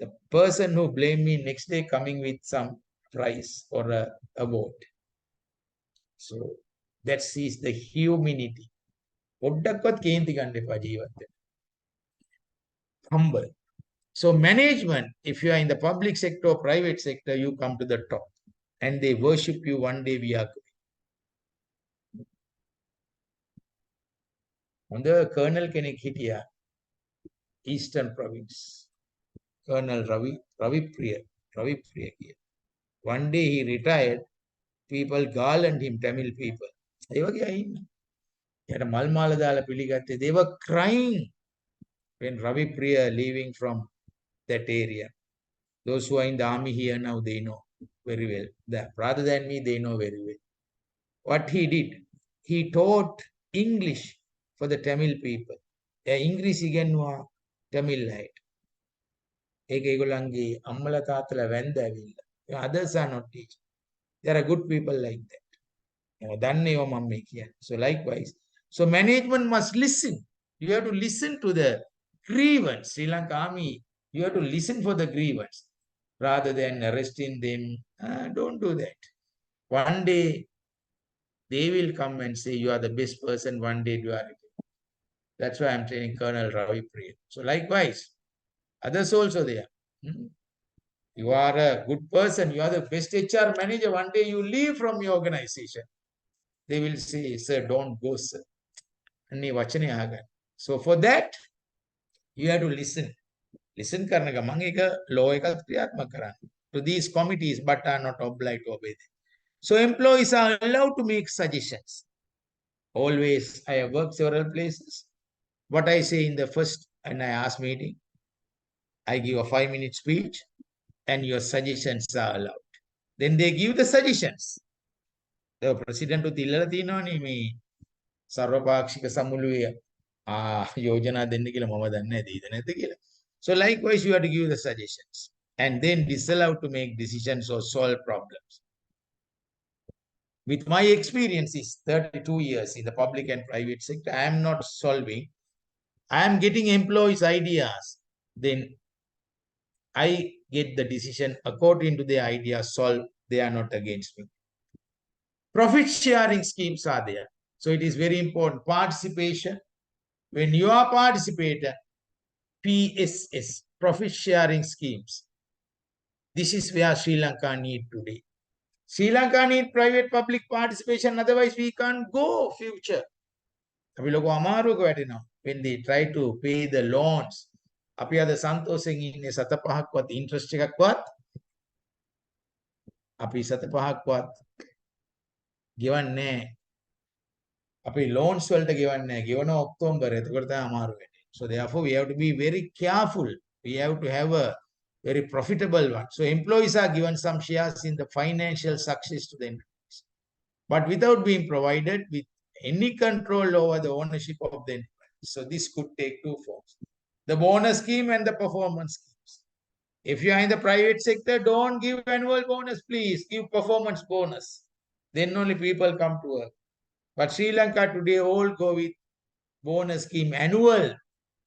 The person who blamed me next day coming with some prize or a award. So that is the humanity. Humble. So management, if you are in the public sector or private sector, you come to the top and they worship you. One day we are going. On the Colonel Kenek Hitia, Eastern Province, Colonel Ravi Priya. One day he retired, people garland him, Tamil people. They were crying when Ravi Priya leaving from that area. Those who are in the army here now, they know very well. Rather than me, they know very well. What he did, he taught English for the Tamil people. English again was Tamil light. Others are not teaching. There are good people like that. So likewise, so management must listen. You have to listen to the grievance. Sri Lanka army, you have to listen for the grievance rather than arresting them. Don't do that. One day they will come and say you are the best person. One day you are. That's why I'm training Colonel Ravi Priya. So likewise, others also there. You are a good person. You are the best HR manager. One day you leave from your organization. They will say, sir, don't go, sir. So for that, you have to listen. Listen to these committees, but are not obliged to obey them. So employees are allowed to make suggestions. Always, I have worked several places. What I say in the first and I ask meeting, I give a 5-minute speech and your suggestions are allowed. Then they give the suggestions. The president of the සර්වපාක්ෂික සමුළුවේ යෝජනා දෙන්න කියලා මම දන්නේ නැහැ දෙයිද නැද්ද කියලා. So likewise you have to give the suggestions and then disallow to make decisions or solve problems. With my experience is 32 years in the public and private sector, I am not solving. I am getting employees' ideas. Then I get the decision according to their ideas solved. They are not against me. Profit sharing schemes are there. So it is very important. Participation. When you are participator, PSS, profit sharing schemes. This is where Sri Lanka need today. Sri Lanka need private public participation, otherwise we can't go future. When they try to pay the loans, අපි අද සන්තෝෂෙන් ඉන්නේ සත පහක්වත් interest එකක්වත් අපි සත පහක්වත් ගෙවන්නේ අපි loans වලට ගෙවන්නේ ගෙවන ඔක්තෝබර් එතකොට තමයි අමාරු වෙන්නේ. So therefore we have to be very careful. We have to have a very profitable one. So employees are given some shares in the financial success to the employees, but without being provided with any control over the ownership of the employees. So this could take two forms: the bonus scheme and the performance schemes. If you are in the private sector, don't give annual bonus, please. Give performance bonus. Then only people come to work. But Sri Lanka today all go with bonus scheme annual.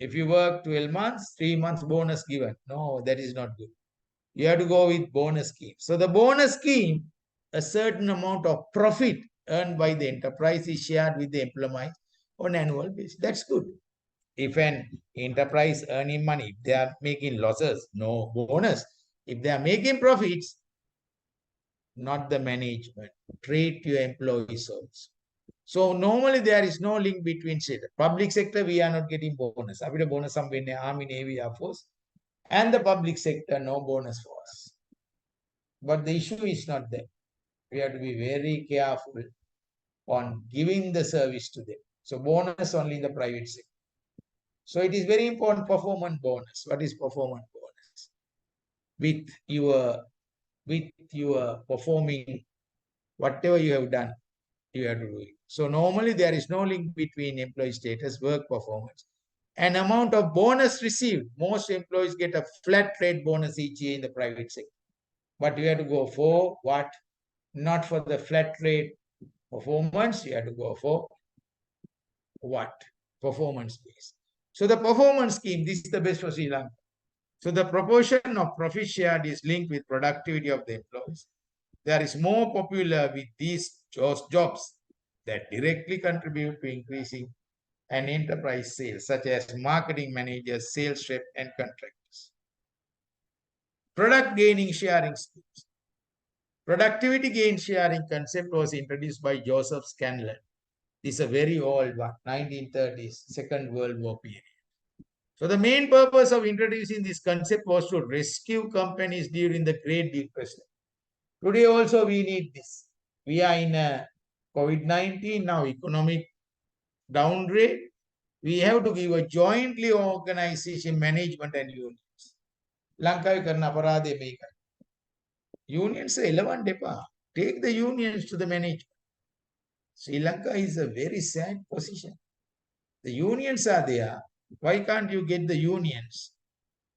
If you work 12 months, 3 months bonus given. No, that is not good. You have to go with bonus scheme. So the bonus scheme, a certain amount of profit earned by the enterprise is shared with the employees on annual basis. That's good. If an enterprise earning money, if they are making losses, no bonus. If they are making profits, not the management. Treat your employees also. So normally there is no link between sector. Public sector, we are not getting bonus. After bonus, some Army, Navy, Air Force, and the public sector, no bonus for us. But the issue is not there. We have to be very careful on giving the service to them. So bonus only in the private sector. So it is very important, performance bonus. What is performance bonus? With your performing whatever you have done, you have to do it. So normally there is no link between employee status, work performance, and amount of bonus received. Most employees get a flat rate bonus each year in the private sector. But you have to go for what? Not for the flat rate performance, you have to go for what? Performance based. So the performance scheme, this is the best for Sri Lanka. So the proportion of profit shared is linked with productivity of the employees. There is more popular with these jobs that directly contribute to increasing an enterprise sales, such as marketing managers, sales rep, and contractors. Product gaining sharing schemes. Productivity gain sharing concept was introduced by Joseph Scanlon. This is a very old one, 1930s, Second World War period. So the main purpose of introducing this concept was to rescue companies during the Great Depression. Today also we need this. We are in a COVID-19 now, economic downgrade. We have to give a jointly organization, management and unions. Lanka karna aparade meka. Unions elevan depa. Take the unions to the management. Sri Lanka is a very sad position. The unions are there. Why can't you get the unions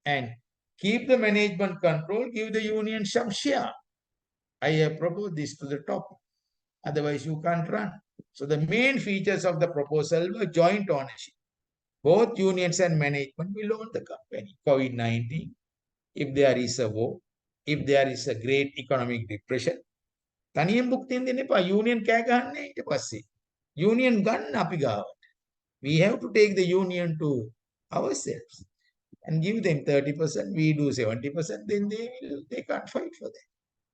and keep the management control, give the union some share? I have proposed this to the top. Otherwise, you can't run. So the main features of the proposal were joint ownership. Both unions and management will own the company. COVID-19, if there is a war, if there is a great economic depression, තනියෙන් බුක්තියෙන් දෙන්න එපා. Union කෑ ගහන්නේ ඊට පස්සේ. Union ගන්න අපි ගාවට. We have to take the union to ourselves and give them 30%. We do 70%. Then they can't fight for that.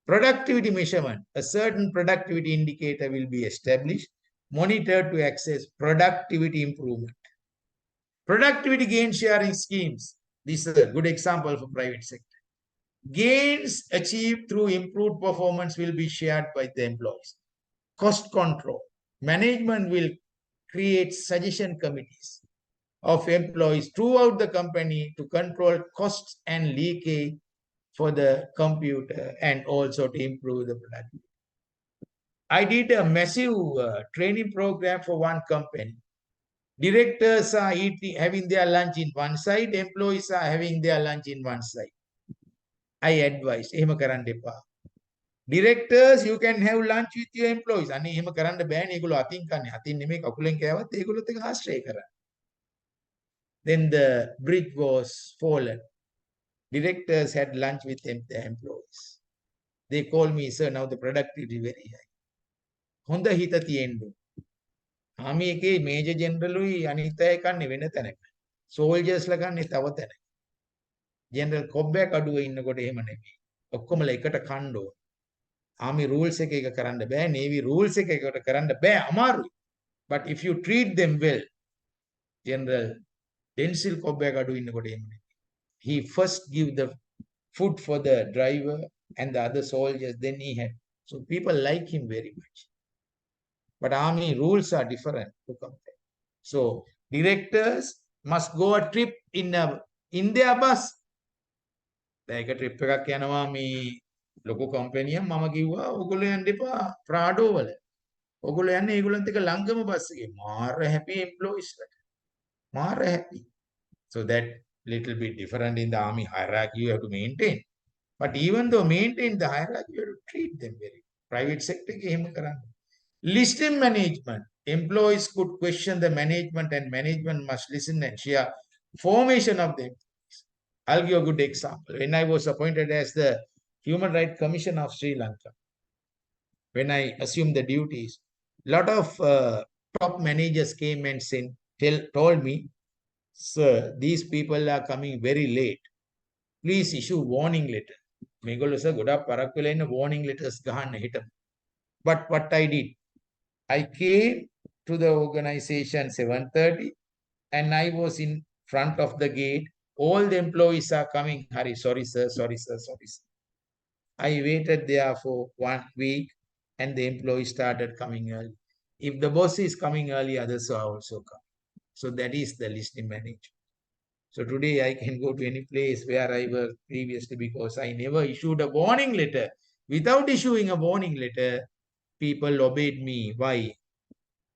Productivity measurement. A certain productivity indicator will be established, monitored to access productivity improvement. Productivity gain sharing schemes. This is a good example for private sector. Gains achieved through improved performance will be shared by the employees. Cost control. Management will create suggestion committees of employees throughout the company to control costs and leakage for the computer and also to improve the productivity. I did a massive training program for one company. Directors are having their lunch in one side, employees are having their lunch in one side. I advise, එහෙම කරන්න එපා. Directors, you can have lunch with your employees. අනේ එහෙම කරන්න බෑනේ. ඒගොල්ලෝ අතින් කන්නේ. අතින් නෙමෙයි කකුලෙන් කෑවත් ඒගොල්ලොත් එක ආශ්‍රය කරන්න. Then the bridge was fallen. Directors had lunch with their employees. They called me, sir, now the productivity very high. හොඳ හිත තියෙන්න. ආමි එකේ මේජර් ජෙනරලුයි අනිත් අය කන්නේ වෙන තැනක. සෝල්ජර්ස්ලා කන්නේ තව තැනක. ජෙනරල් කොබ්බයක් අඩුවේ ඉන්නකොට එහෙම නෙමෙයි. ඔක්කොමලා එකට කන්න ඕන. ආමි රූල්ස් එක කරන්න බෑ. නේවි රූල්ස් එක කරන්න බෑ. අමාරුයි. But if you treat them well, General Densil කොබ්බයක් අඩුවේ ඉන්නකොට එහෙම නෙමෙයි. He first give the food for the driver and the other soldiers, then he had. So people like him very much. But army rules are different to compare. So directors must go a trip in their bus. Like a trip එකක් යනවා මේ ලොකු කම්පැනියක් මම කිව්වා ඔයගොල්ලෝ යන්න එපා Prado වල. ඔයගොල්ලෝ යන්නේ ඒගොල්ලන්ත් එක්ක ළඟම බස් එකේ. මාර happy employees. මාර happy. So that little bit different in the army hierarchy you have to maintain. But even though maintain the hierarchy, you have to treat them very. Private sector ke එහෙම කරන්න. Listing management. Employees could question the management and management must listen and share formation of them. I'll give a good example. When I was appointed as the Human Rights Commissioner of Sri Lanka, when I assumed the duties, a lot of top managers came and told me, sir, these people are coming very late. Please issue warning letter. මේගොල්ලෝ sir ගොඩක් පරක් වෙලා ඉන්න warning letters ගහන්න හිටම. But what I did, I came to the organization 7:30 and I was in front of the gate. All the employees are coming. Hari, sorry sir, sorry sir, sorry sir. I waited there for 1 week and the employees started coming early. If the boss is coming early, others are also coming. So that is the listing management. So today I can go to any place where I was previously because I never issued a warning letter. Without issuing a warning letter, people obeyed me. Why?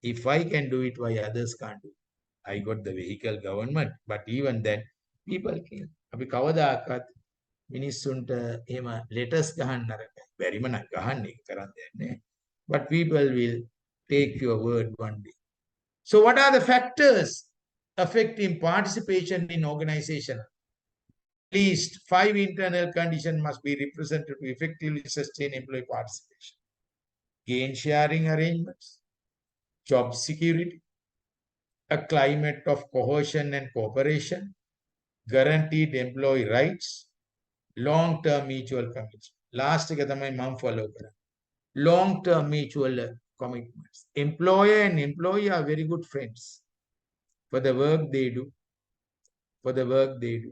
If I can do it, why others can't do it? I got the vehicle government, but even then, people can. අපි කවදාකවත් මිනිස්සුන්ට එහෙම letters ගහන්න නරකයි. බැරිම නම් ගහන්න ඒක කරන්න දෙයක් නෑ. But people will take your word one day. So what are the factors affecting participation in organization? At least 5 internal conditions must be represented to effectively sustain employee participation. Gain sharing arrangements, job security, a climate of cohesion and cooperation, guaranteed employee rights, long-term mutual commitment. Last එක තමයි මම follow කරන්නේ. Long-term mutual commitments. Employer and employee are very good friends for the work they do. For the work they do.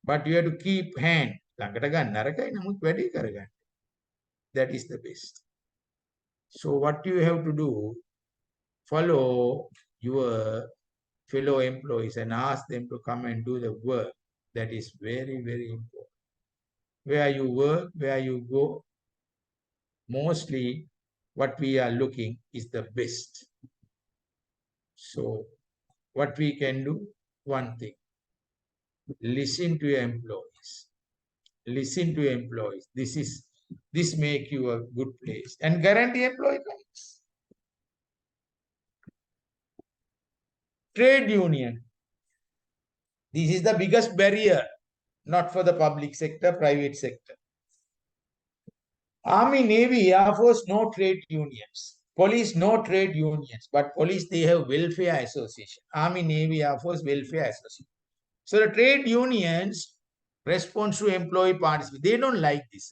But you have to keep hand. ළඟට ගන්න නරකයි නමුත් වැඩි කරගන්න. That is the best. So what you have to do, follow your fellow employees and ask them to come and do the work. That is very, very important. Where you work, where you go, mostly what we are looking is the best. So what we can do, one thing, listen to your employees. Listen to your employees. This make you a good place and guarantee employee rights. Trade union. This is the biggest barrier, not for the public sector, private sector. Army, Navy, Air Force, no trade unions. Police, no trade unions. But police, they have welfare association. Army, Navy, Air Force, welfare association. So the trade unions respond to employee participation. They don't like this.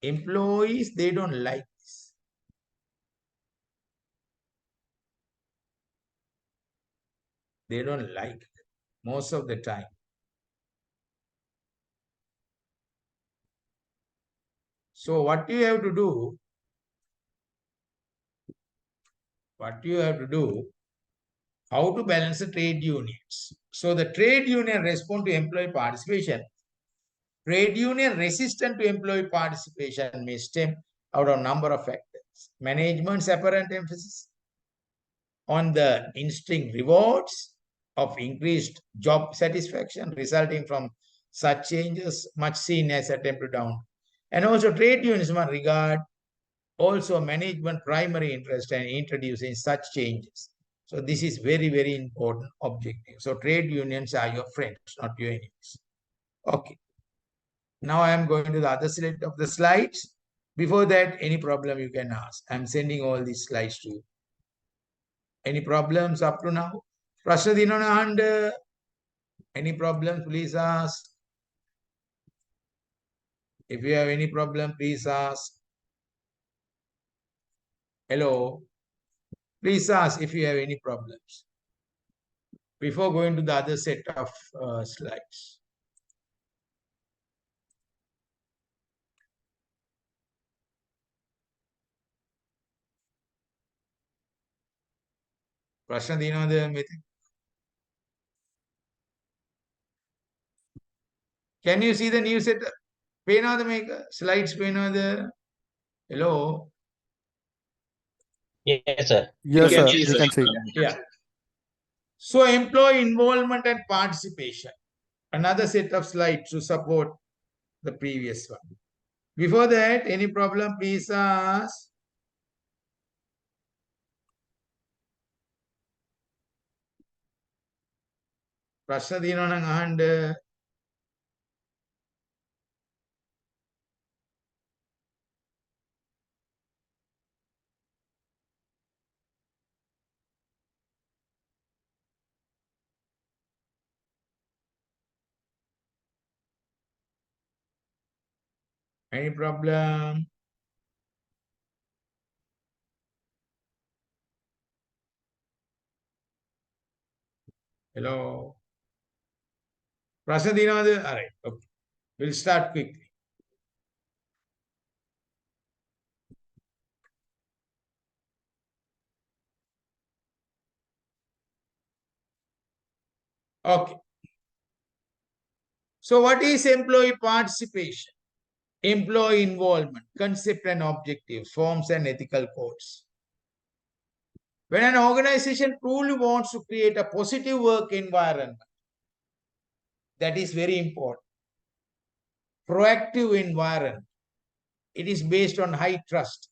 Employees, they don't like this. They don't like it most of the time. So what you have to do, how to balance the trade unions. So the trade union respond to employee participation Trade union resistant to employee participation may stem out of a number of factors. Management's apparent emphasis on the instinct rewards of increased job satisfaction resulting from such changes, much seen as attempt to down. And also trade unions must regard also management primary interest in introducing such changes. So this is very, very important objective. So trade unions are your friends, not your enemies. Okay. Now I am going to the other side of the slides. Before that, any problem you can ask. I'm sending all these slides to you. Any problems up to now? Prashna Dinona, any problems, please ask. If you have any problem, please ask. Hello. Please ask if you have any problems. Before going to the other set of slides. Prashna Dinona, can you see the new set? Penada maker slides. Penada. Hello. Yes, sir. Yes, You can sir. see, You sir. can see. Yeah. So employee involvement and participation. Another set of slides to support the previous one. Before that, any problem, please ask. Prashna Dinona ahanda. Any problem? Hello. Prashna Dinona. All right. Okay. We'll start quickly. Okay. So what is employee participation? Employee involvement, concept and objectives, forms and ethical codes. When an organization truly wants to create a positive work environment, that is very important. Proactive environment. It is based on high trust.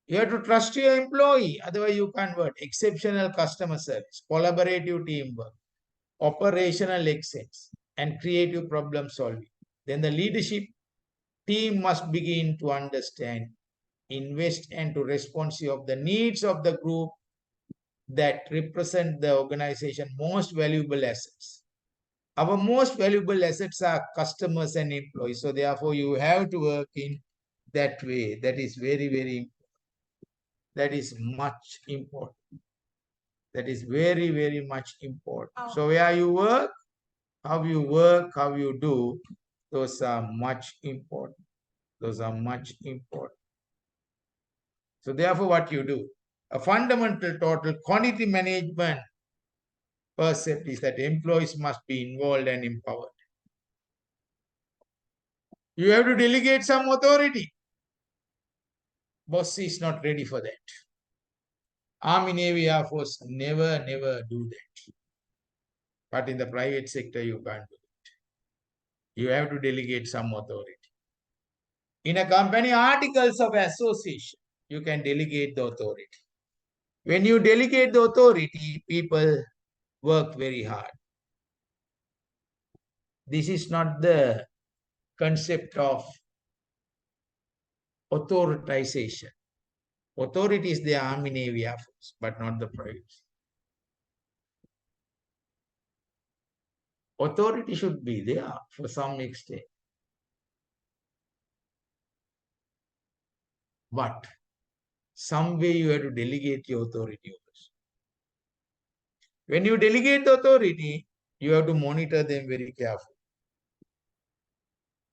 You have to trust your employee, otherwise you can't work. Exceptional customer service, collaborative teamwork, operational excellence, and creative problem solving. Then the leadership team must begin to understand, invest, and to respond to the needs of the group that represent the organization most valuable assets. Our most valuable assets are customers and employees. So therefore, you have to work in that way. That is very, very important. That is much important. That is very, very much important. So where you work, how you do, those are much important. Those are much important. So therefore, what you do, a fundamental total quantity management concept is that employees must be involved and empowered. You have to delegate some authority. Boss is not ready for that. Army, Navy, Air Force never do that. But in the private sector, you can't do it. You have to delegate some authority. In a company, articles of association, you can delegate the authority. When you delegate the authority, people work very hard. This is not the concept of authoritization. Authority is the Army, Navy, Air Force, but not the private. Authority should be there for some extent. But some way you have to delegate your authority. When you delegate the authority, you have to monitor them very carefully.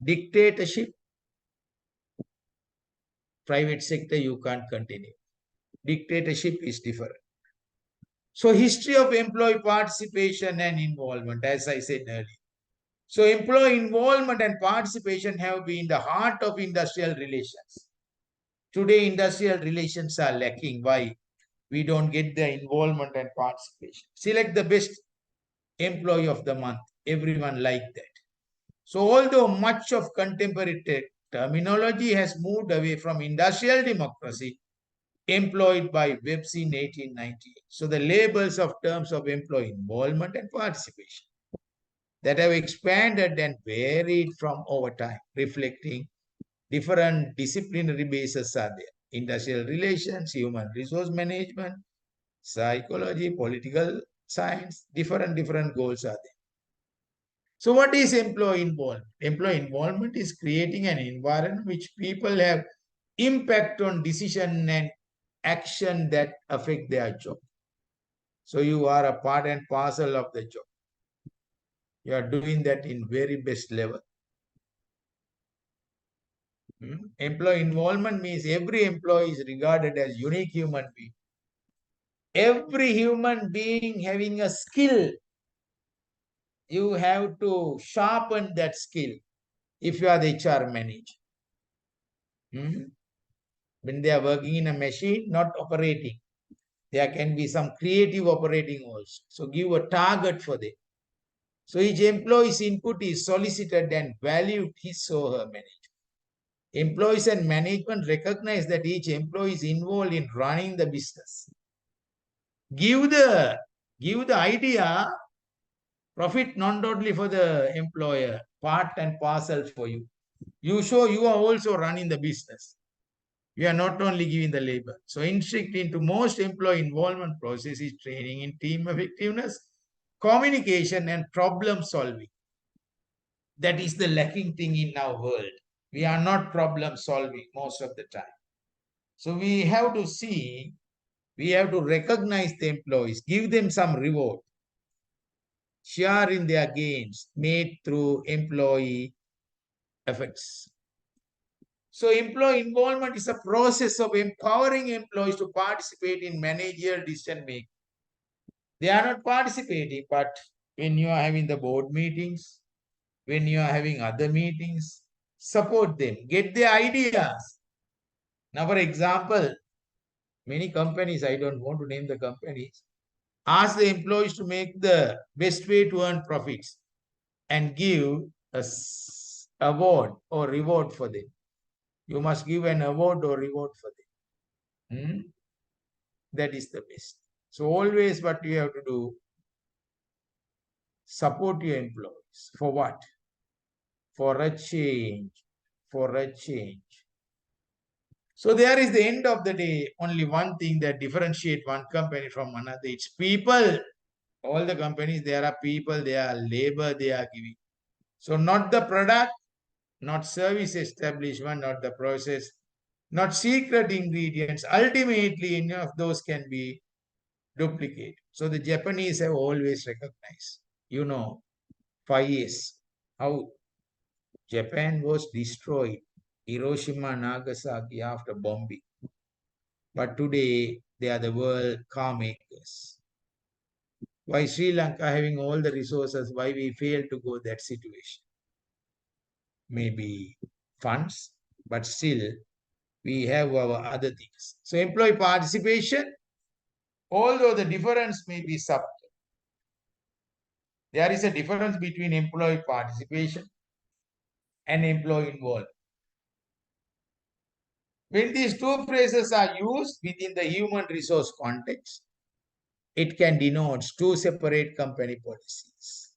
Dictatorship, private sector, you can't continue. Dictatorship is different. So history of employee participation and involvement, as I said earlier. So employee involvement and participation have been the heart of industrial relations. Today, industrial relations are lacking. Why? We don't get the involvement and participation. Select the best employee of the month. Everyone like that. So although much of contemporary terminology has moved away from industrial democracy employed by Webs in 1898. So the labels of terms of employee involvement and participation that have expanded and varied from over time, reflecting different disciplinary bases are there. Industrial relations, human resource management, psychology, political science, different goals are there. So what is employee involvement? Employee involvement is creating an environment which people have impact on decision and action that affect their job. So you are a part and parcel of the job. You are doing that in very best level. Employee involvement means every employee is regarded as unique human being. Every human being having a skill, you have to sharpen that skill if you are the HR manager. When they are working in a machine, not operating, there can be some creative operating also. So give a target for them. So each employee's input is solicited and valued his or her manager. Employees and management recognize that each employee is involved in running the business. Give the idea, profit not only for the employer, part and parcel for you. You show you are also running the business. You are not only giving the labor. So instruct into most employee involvement process is training in team effectiveness, communication, and problem solving. That is the lacking thing in our world. We are not problem solving most of the time. So we have to see, we have to recognize the employees, give them some reward, share in their gains made through employee efforts. So employee involvement is a process of empowering employees to participate in managerial decision making. They are not participating, but when you are having the board meetings, when you are having other meetings, support them, get their ideas. Now, for example, many companies, I don't want to name the companies, ask the employees to make the best way to earn profits and give a award or reward for them. You must give an award or reward for them. That is the best. So always what you have to do, support your employees. For what? For a change. For a change. So there is the end of the day, only one thing that differentiates one company from another. It's people. All the companies, there are people, there are labor they are giving. So not the product, not service establishment, not the process, not secret ingredients. Ultimately, any of those can be duplicated. So the Japanese have always recognized, 5 years, how Japan was destroyed, Hiroshima, Nagasaki after bombing. But today, they are the world car makers. Why Sri Lanka having all the resources, why we fail to go that situation? Maybe funds, but still we have our other things. So employee participation, although the difference may be subtle, there is a difference between employee participation and employee involvement. When these two phrases are used within the human resource context, it can denote two separate company policies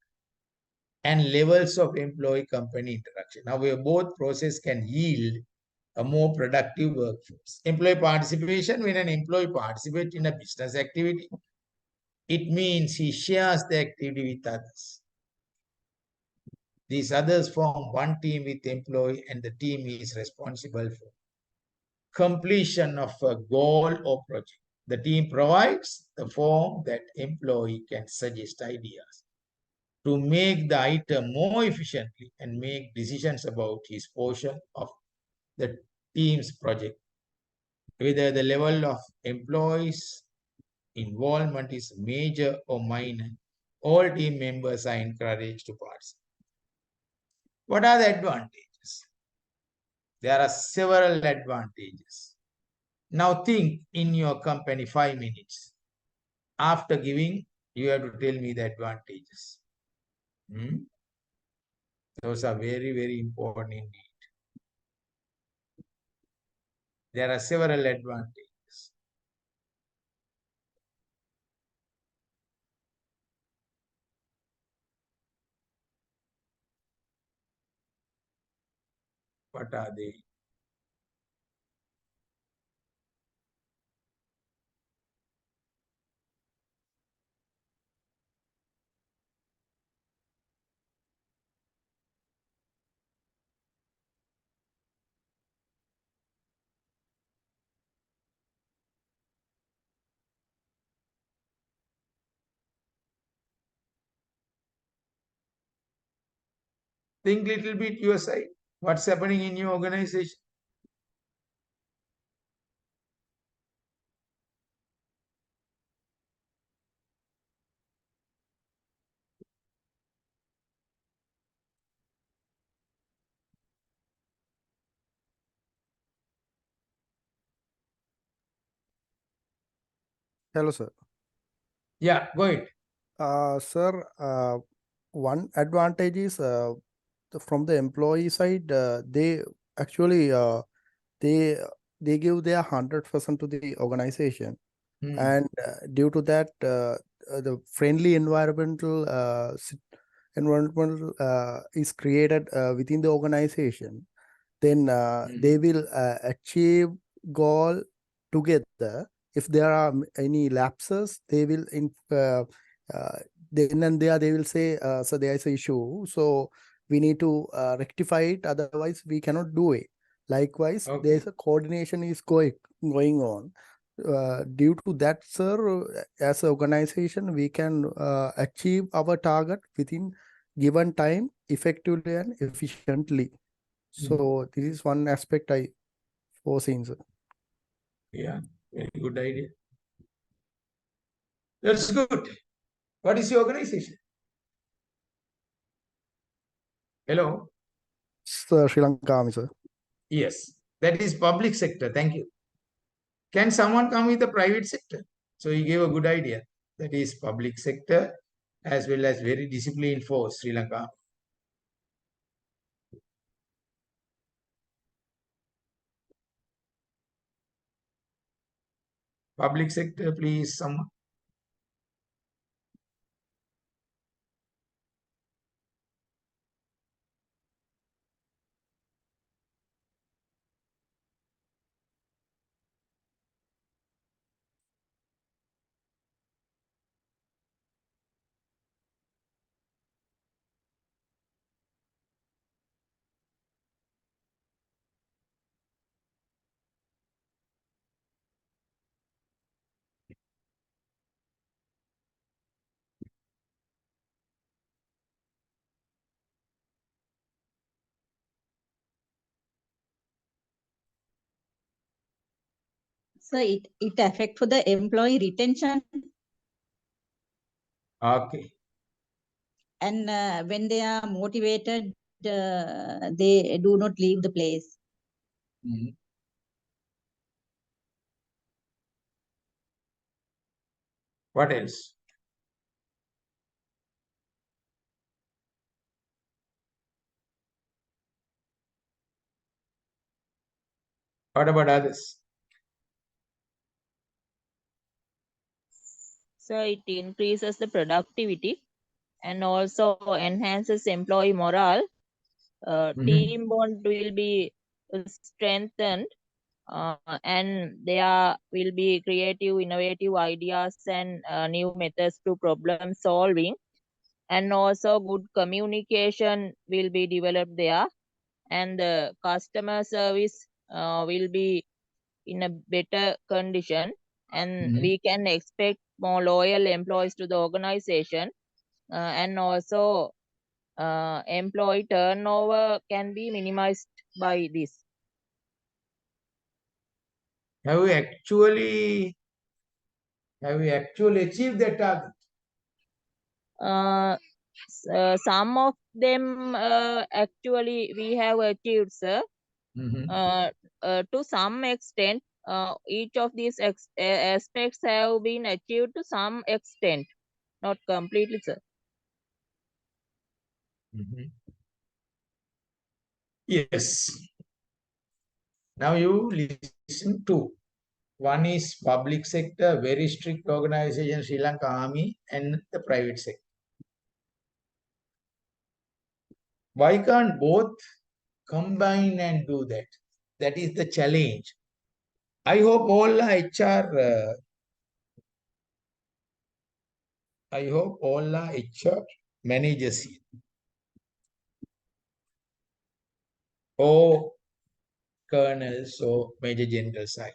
and levels of employee-company interaction. However, both processes can yield a more productive workforce. Employee participation, when an employee participates in a business activity, it means he shares the activity with others. These others form one team with employee, and the team is responsible for completion of a goal or project. The team provides the form that employee can suggest ideas to make the item more efficiently and make decisions about his portion of the team's project. Whether the level of employees' involvement is major or minor, all team members are encouraged to participate. What are the advantages? There are several advantages. Now think in your company 5 minutes. After giving, you have to tell me the advantages. Those are very, very important indeed. There are several advantages. What are they? Think little bit your side. What's happening in your organization? Hello, sir. Yeah, go ahead. Sir, one advantage is from the employee side, they actually they give their 100% to the organization, and due to that, the friendly environmental is created within the organization. Then they will achieve goal together. If there are any lapses, they will then and there they will say, so there is an issue, so we need to rectify it, otherwise we cannot do it. Likewise, there is a coordination is going on. Due to that, sir, as an organization, we can achieve our target within given time effectively and efficiently. So this is one aspect I foreseen, sir. Yeah, very good idea. That's good. What is your organization? Hello? Sir, Sri Lanka Army, sir. Yes, that is public sector. Thank you. Can someone come with the private sector? So you gave a good idea. That is public sector as well as very disciplined force, Sri Lanka. Public sector, please, someone. So it affect for the employee retention. Okay. And when they are motivated, they do not leave the place. What else? What about others? So it increases the productivity and also enhances employee morale. Team bond will be strengthened, and there will be creative, innovative ideas and new methods to problem solving. And also good communication will be developed there, and the customer service will be in a better condition, and we can expect more loyal employees to the organization, and also employee turnover can be minimized by this. Have we actually achieved that target? Some of them actually we have achieved, sir. To some extent, each of these aspects have been achieved to some extent, not completely, sir. Yes. Now you listen to. One is public sector, very strict organization, Sri Lanka Army, and the private sector. Why can't both combine and do that? That is the challenge. I hope all HR, HR managers or colonels or major general side.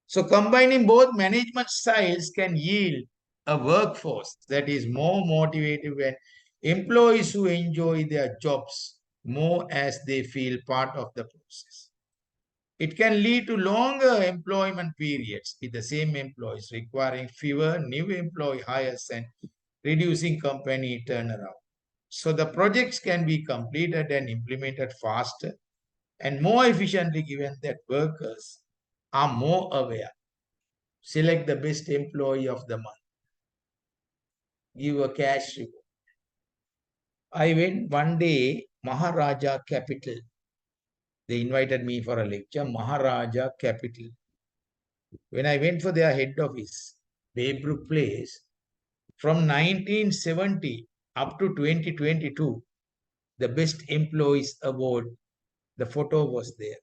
So combining both management styles can yield a workforce that is more motivated and employees who enjoy their jobs more as they feel part of the process. It can lead to longer employment periods with the same employees, requiring fewer new employee hires and reducing company turnaround. So the projects can be completed and implemented faster and more efficiently given that workers are more aware. Select the best employee of the month. Give a cash reward. I went one day, Maharaja Capital. They invited me for a lecture, Maharaja Capital. When I went for their head office, Baybrook Place, from 1970 up to 2022, the Best Employees Award, the photo was there.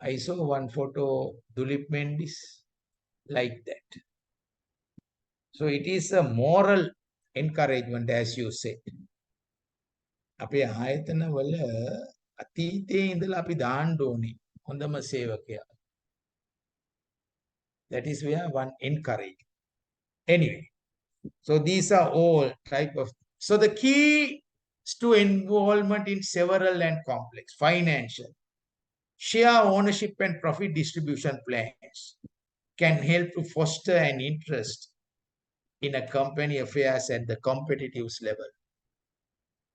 I saw one photo, Dulip Mendis, like that. So it is a moral encouragement, as you said. අපේ ආයතනවල අතීතයේ ඉඳලා අපි දාන්න ඕනේ හොඳම සේවකයා. That is where one encourage. Anyway, so these are all type of. So the key is to involvement in several and complex financial, share ownership and profit distribution plans can help to foster an interest in a company affairs at the competitive level,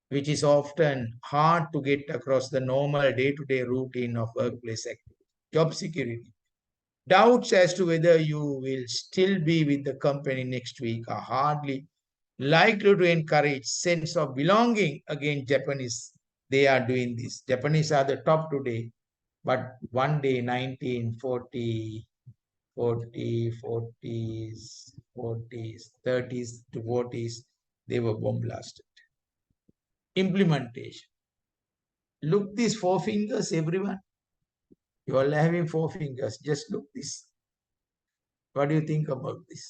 which is often hard to get across the normal day-to-day routine of workplace activity. Job security. Doubts as to whether you will still be with the company next week are hardly likely to encourage sense of belonging. Again, Japanese, they are doing this. Japanese are the top today, but one day, 1940, 40s, 30s to 40s, they were bomb blasted. Implementation. Look these 4 fingers, everyone. You all having 4 fingers. Just look this. What do you think about this?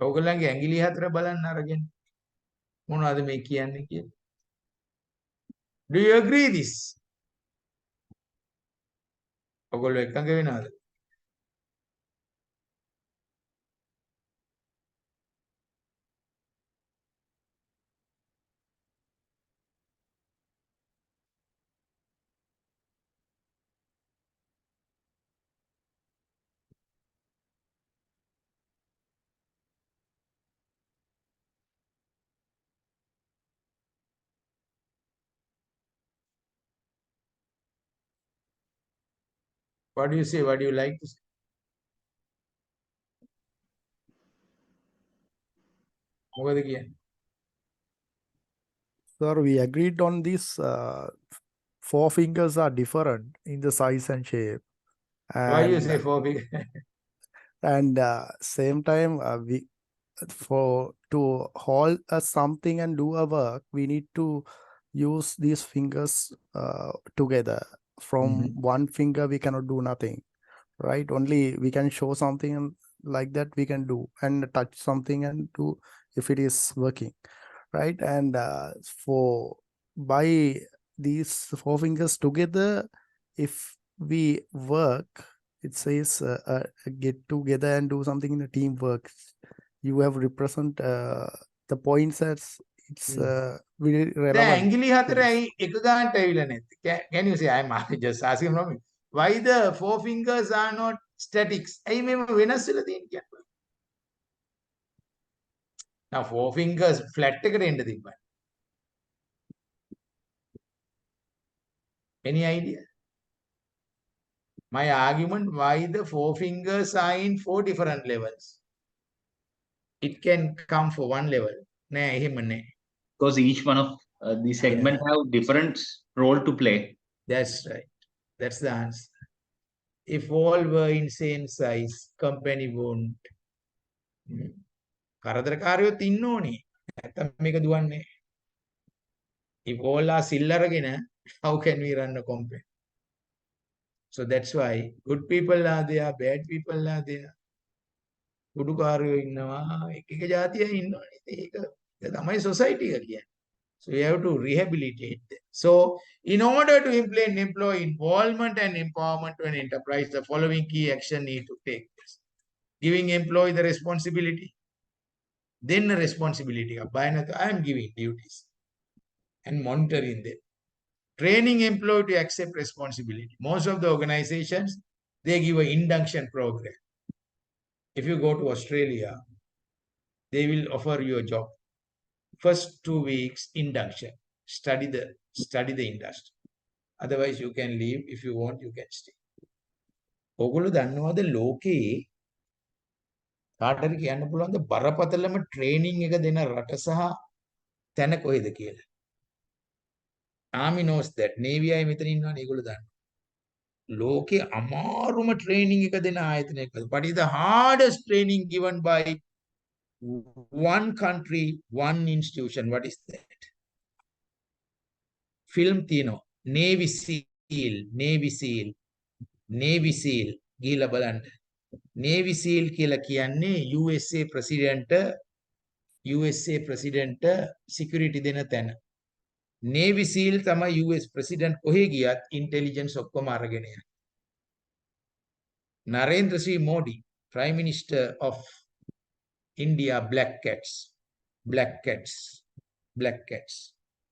ඔයගොල්ලන්ගේ ඇඟිලි හතර බලන්න අරගෙන මොනවද මේ කියන්නේ කියලා. Do you agree this? ඔයගොල්ලෝ එකඟ වෙනවද? What do you say? What do you like to say? මොකද කියන්නේ? Sir, we agreed on this. 4 fingers are different in the size and shape. Why you say 4 fingers? And same time, to hold something and do a work, we need to use these fingers together. From one finger, we cannot do nothing, right? Only we can show something and like that we can do, and touch something and do if it is working, right? And by these 4 fingers together, if we work, it says get together and do something in a teamwork. You have represent the points as it's very relevant. ඇඟිලි හතරයි එක ගන්නට ඇවිල්ලා නැති. Can you say I'm just asking from Why the four fingers are not statics? Now four fingers flat. Any idea? My argument why the four fingers are in four different levels. It can come for one level. Because each one of the segment have different role to play. That's right. That's the answer. If all were in same size, company won't. කරදරකාරයොත් ඉන්න ඕනේ. නැත්තම් මේක දුවන්නේ. If all are සිල්ලරගෙන, how can we run a company? So that's why good people are there, bad people are there. කුඩුකාරයෝ ඉන්නවා, එක ජාතියක් ඉන්නවනේ. ඒක තමයි society එක කියන්නේ. So we have to rehabilitate them. So in order to implement employee involvement and empowerment to an enterprise, the following key action need to take place. Giving employee the responsibility. Then the responsibility. I am giving duties and monitoring them. Training employee to accept responsibility. Most of the organizations, they give an induction program. If you go to Australia, they will offer you a job. First 2 weeks induction. Study the industry. Otherwise, you can leave. If you want, you can stay. ඔගොල්ලෝ දන්නවද ලෝකේ කාටරි කියන්න පුළුවන්ද බරපතලම training එක දෙන රට සහ තැන කොහෙද කියලා? Army knows that. Navy අය මෙතන ඉන්නවනේ ඒගොල්ලෝ දන්නවා. ලෝකේ අමාරුම ට්‍රේනින් එක දෙන ආයතනයක්. What is the hardest training given by one country, one institution? What is that? Film තියෙනවා. Navy SEAL ගිහිල්ලා බලන්න. Navy SEAL කියලා කියන්නේ USA president security දෙන තැන. Navy SEAL තමයි US president කොහේ ගියත් intelligence ඔක්කොම අරගෙන යන්නේ. Narendra Sri Modi, Prime Minister of India, black cats.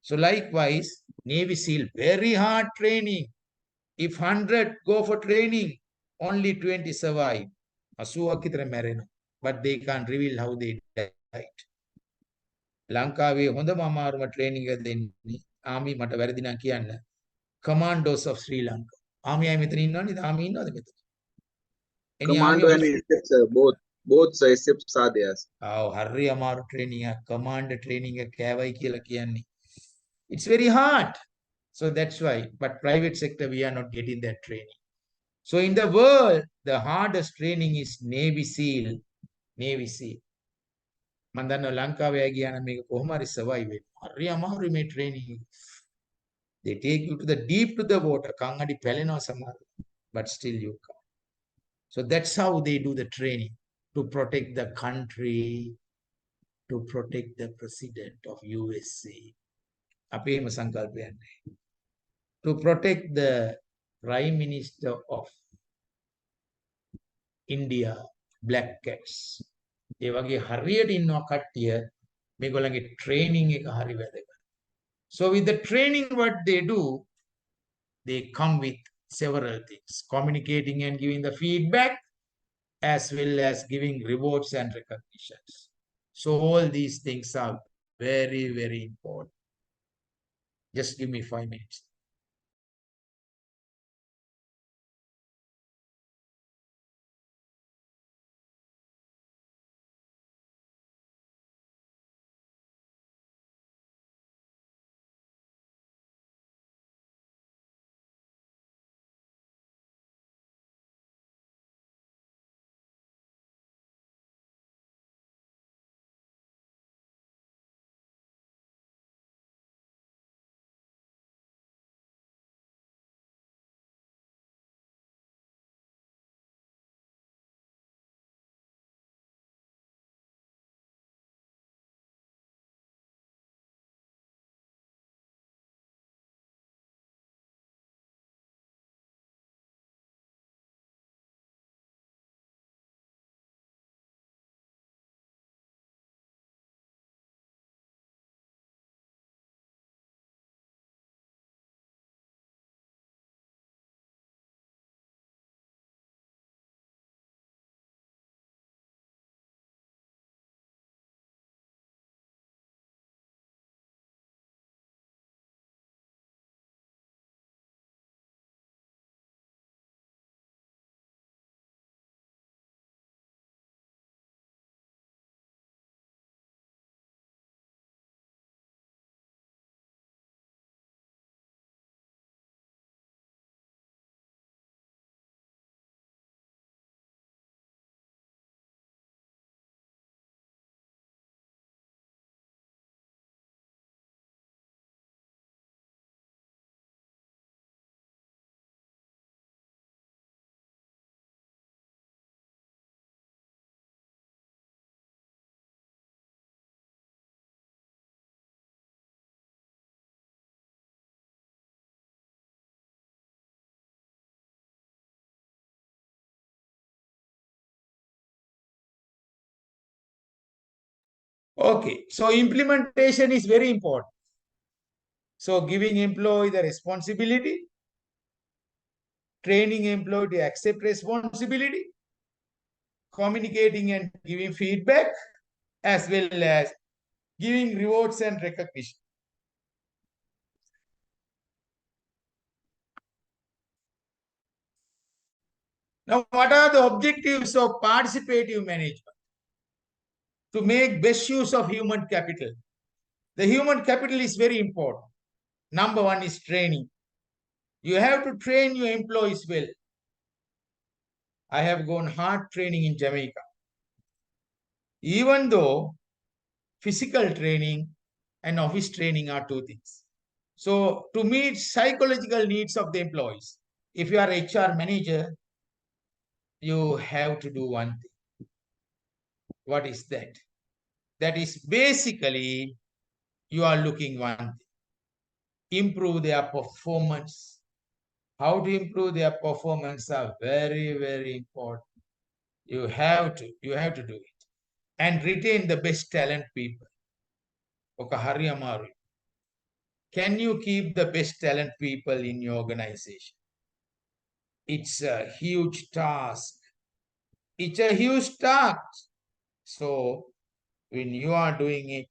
So likewise, Navy SEAL, very hard training. If 100 go for training, only 20 survive. But they can't reveal how they died. ලංකාවේ හොඳම අමාරුම training එක දෙන්නේ army මට වැරදි නම් කියන්න. Commandos of Sri Lanka. Army අය මෙතන ඉන්නවනේ. ආමි ඉන්නවද මෙතන? Commando and SFs, both SFs are there. හරි අමාරු ට්‍රේනින් එක. කමාන්ඩර් ට්‍රේනින් එක කෑවයි කියලා කියන්නේ. It's very hard. So that's why. But private sector, we are not getting that training. So in the world, the hardest training is Navy SEAL. මම දන්නවා ලංකාවේ ගියා නම් මේක කොහොම හරි survive වෙන්න. හරි අමාරුයි මේ training. They take you to the deep to the water. කන් අඩි පැලෙනවා සමහර. But still you come. So that's how they do the training to protect the country, to protect the president of USA. අපේම සංකල්පයක් නැහැ. To protect the prime minister of India, black cats. ඒ වගේ හරියට ඉන්නවා කට්ටිය මේගොල්ලන්ගේ ට්‍රේනින් එක හරි වැදගත්. So with the training what they do, they come with several things, communicating and giving the feedback as well as giving rewards and recognitions. So all these things are very, very important. Just give me 5 minutes. Okay, so implementation is very important. So giving employee the responsibility, training employee to accept responsibility, communicating and giving feedback, as well as giving rewards and recognition. Now, what are the objectives of participative management? To make best use of human capital. The human capital is very important. Number one is training. You have to train your employees well. I have gone hard training in Jamaica. Even though physical training and office training are two things. So to meet psychological needs of the employees, if you are HR manager, you have to do one thing. What is that? That is basically you are looking one thing. Improve their performance. How to improve their performance are very, very important. You have to do it. And retain the best talent people. Can you keep the best talent people in your organization? It's a huge task. It's a huge task. So when you are doing it,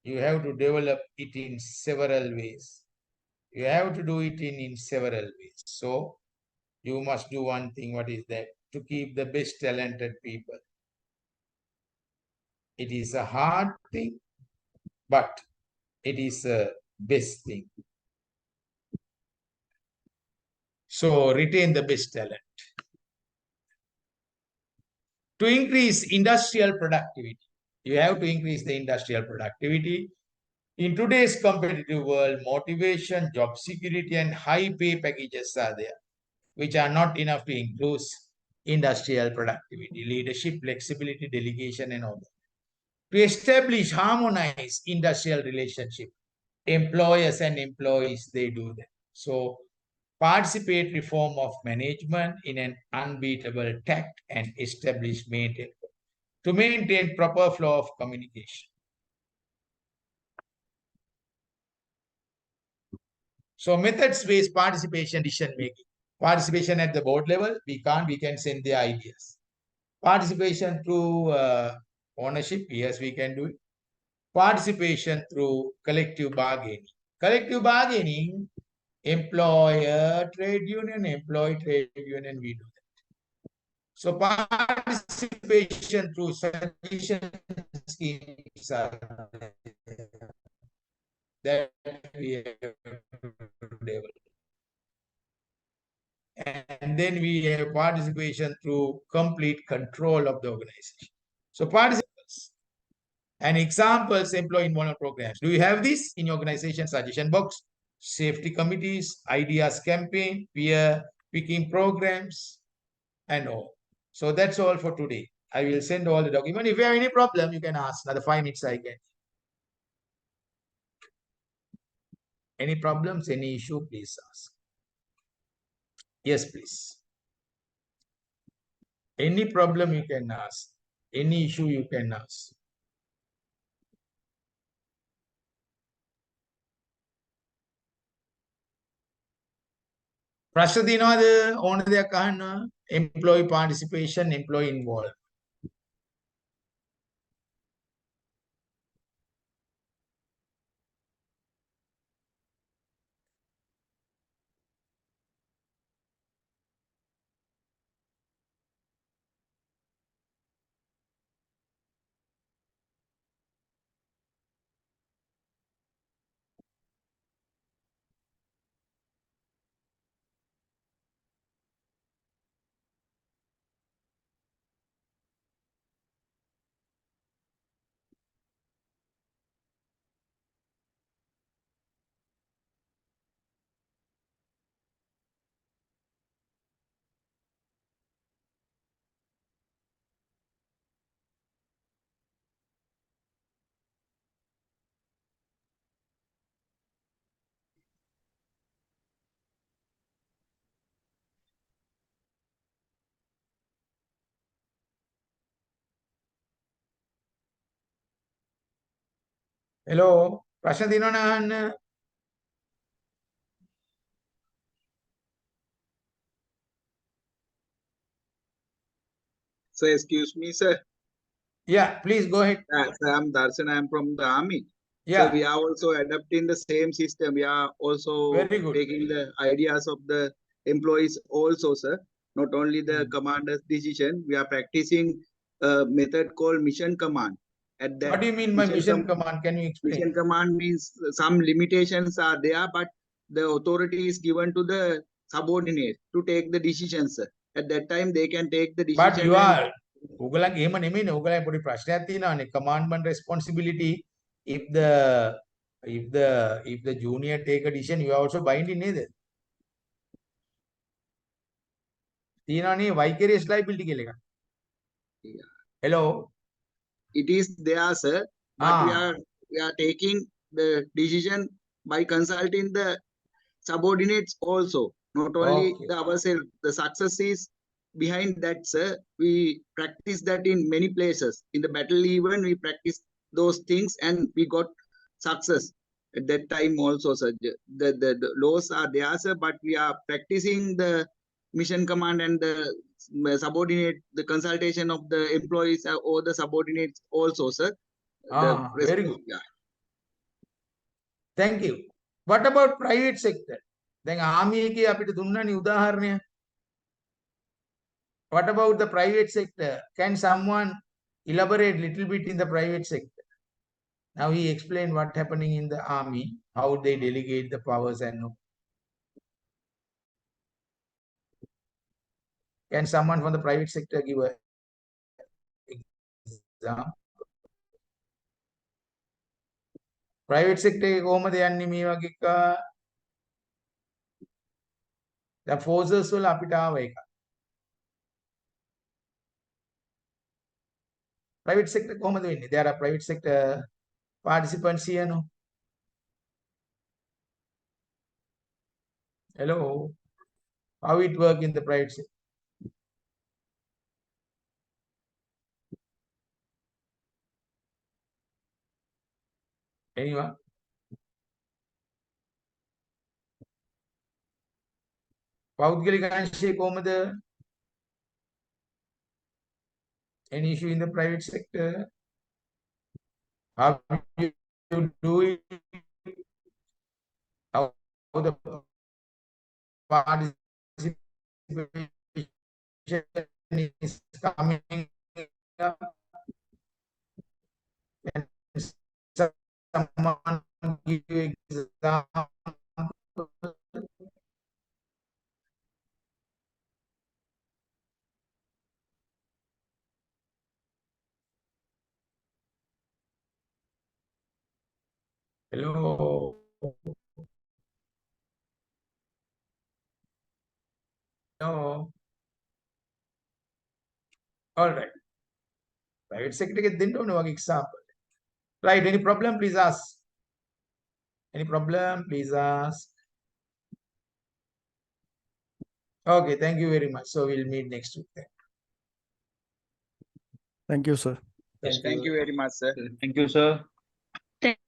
you have to develop it in several ways. You have to do it in several ways. So you must do one thing. What is that? To keep the best talented people. It is a hard thing, but it is a best thing. So retain the best talent. To increase industrial productivity, you have to increase the industrial productivity. In today's competitive world, motivation, job security, and high pay packages are there, which are not enough to increase industrial productivity, leadership, flexibility, delegation, and all that. To establish, harmonize industrial relationship, employers and employees, they do that. So participatory form of management in an unbeatable tact and establish to maintain proper flow of communication. So methods-based participation, decision making. Participation at the board level, we can send the ideas. Participation through ownership, yes, we can do it. Participation through collective bargaining. Collective bargaining, employer, trade union, employee, trade union, we do that. So participation through suggestion schemes are that we have to develop. And then we have participation through complete control of the organization. So participants and examples, employee involvement programs. Do you have this in your organization? Suggestion box, safety committees, ideas campaign, peer picking programs, and all. So that's all for today. I will send all the document. If you have any problem, you can ask. Another 5 minutes I can. Any problems, any issue, please ask. Yes, please. Any problem you can ask. Any issue you can ask. ප්‍රශ්න තියනවාද ඕන දෙයක් අහන්න employee participation employee involved Hello. ප්‍රශ්න තියෙනවද අහන්න? So excuse me, sir. Yeah, please go ahead. Sir, I'm Darshan. I'm from the army. Yeah. So we are also adapting the same system. We are also Very good. taking the ideas of the employees also, sir. Not only the commander's decision, we are practicing a method called mission command. At that, What do you mean by mission command? Can you explain? mission command means some limitations are there, but the authority is given to the subordinate to take the decisions, sir. At that time, they can take the decision. But you are ඔයගලගේ එහෙම නෙමෙයිනේ. ඔයගලගේ පොඩි ප්‍රශ්නයක් තියෙනවානේ. Commandment responsibility if the junior take a decision, you are also binding නේද? තියෙනවානේ vicarious liability කියලා එකක්. Hello. It is there, sir, but we are taking the decision by consulting the subordinates also, not only the ourselves. The success is behind that, sir. We practice that in many places. In the battle even we practice those things and we got success at that time also, sir. The laws are there, sir, but we are practicing the mission command and the subordinate, the consultation of the employees or the subordinates also, sir. Very good. Yeah. Thank you. What about private sector? දැන් army එකේ අපිට දුන්නනේ උදාහරණය. What about the private sector? Can someone elaborate little bit in the private sector? Now he explained what happening in the army, how they delegate the powers and no. Can someone from the private sector give a example? Private sector එකේ කොහොමද යන්නේ මේ වගේ එක? The forces වල අපිට ආව එක. Private sector කොහොමද වෙන්නේ? There are private sector participants here, no? Hello. How it work in the private sector? Anyone? පෞද්ගලික අංශයේ කොහොමද? Any issue in the private sector? How you do it? How the participation is coming up? Can someone give you example? Hello. No. All right. Private sector get didn't know an example. Right. Any problem? Please ask. Any problem? Please ask. Okay. Thank you very much. So we'll meet next week then. Thank you, sir. Thank you very much, sir. Thank you, sir.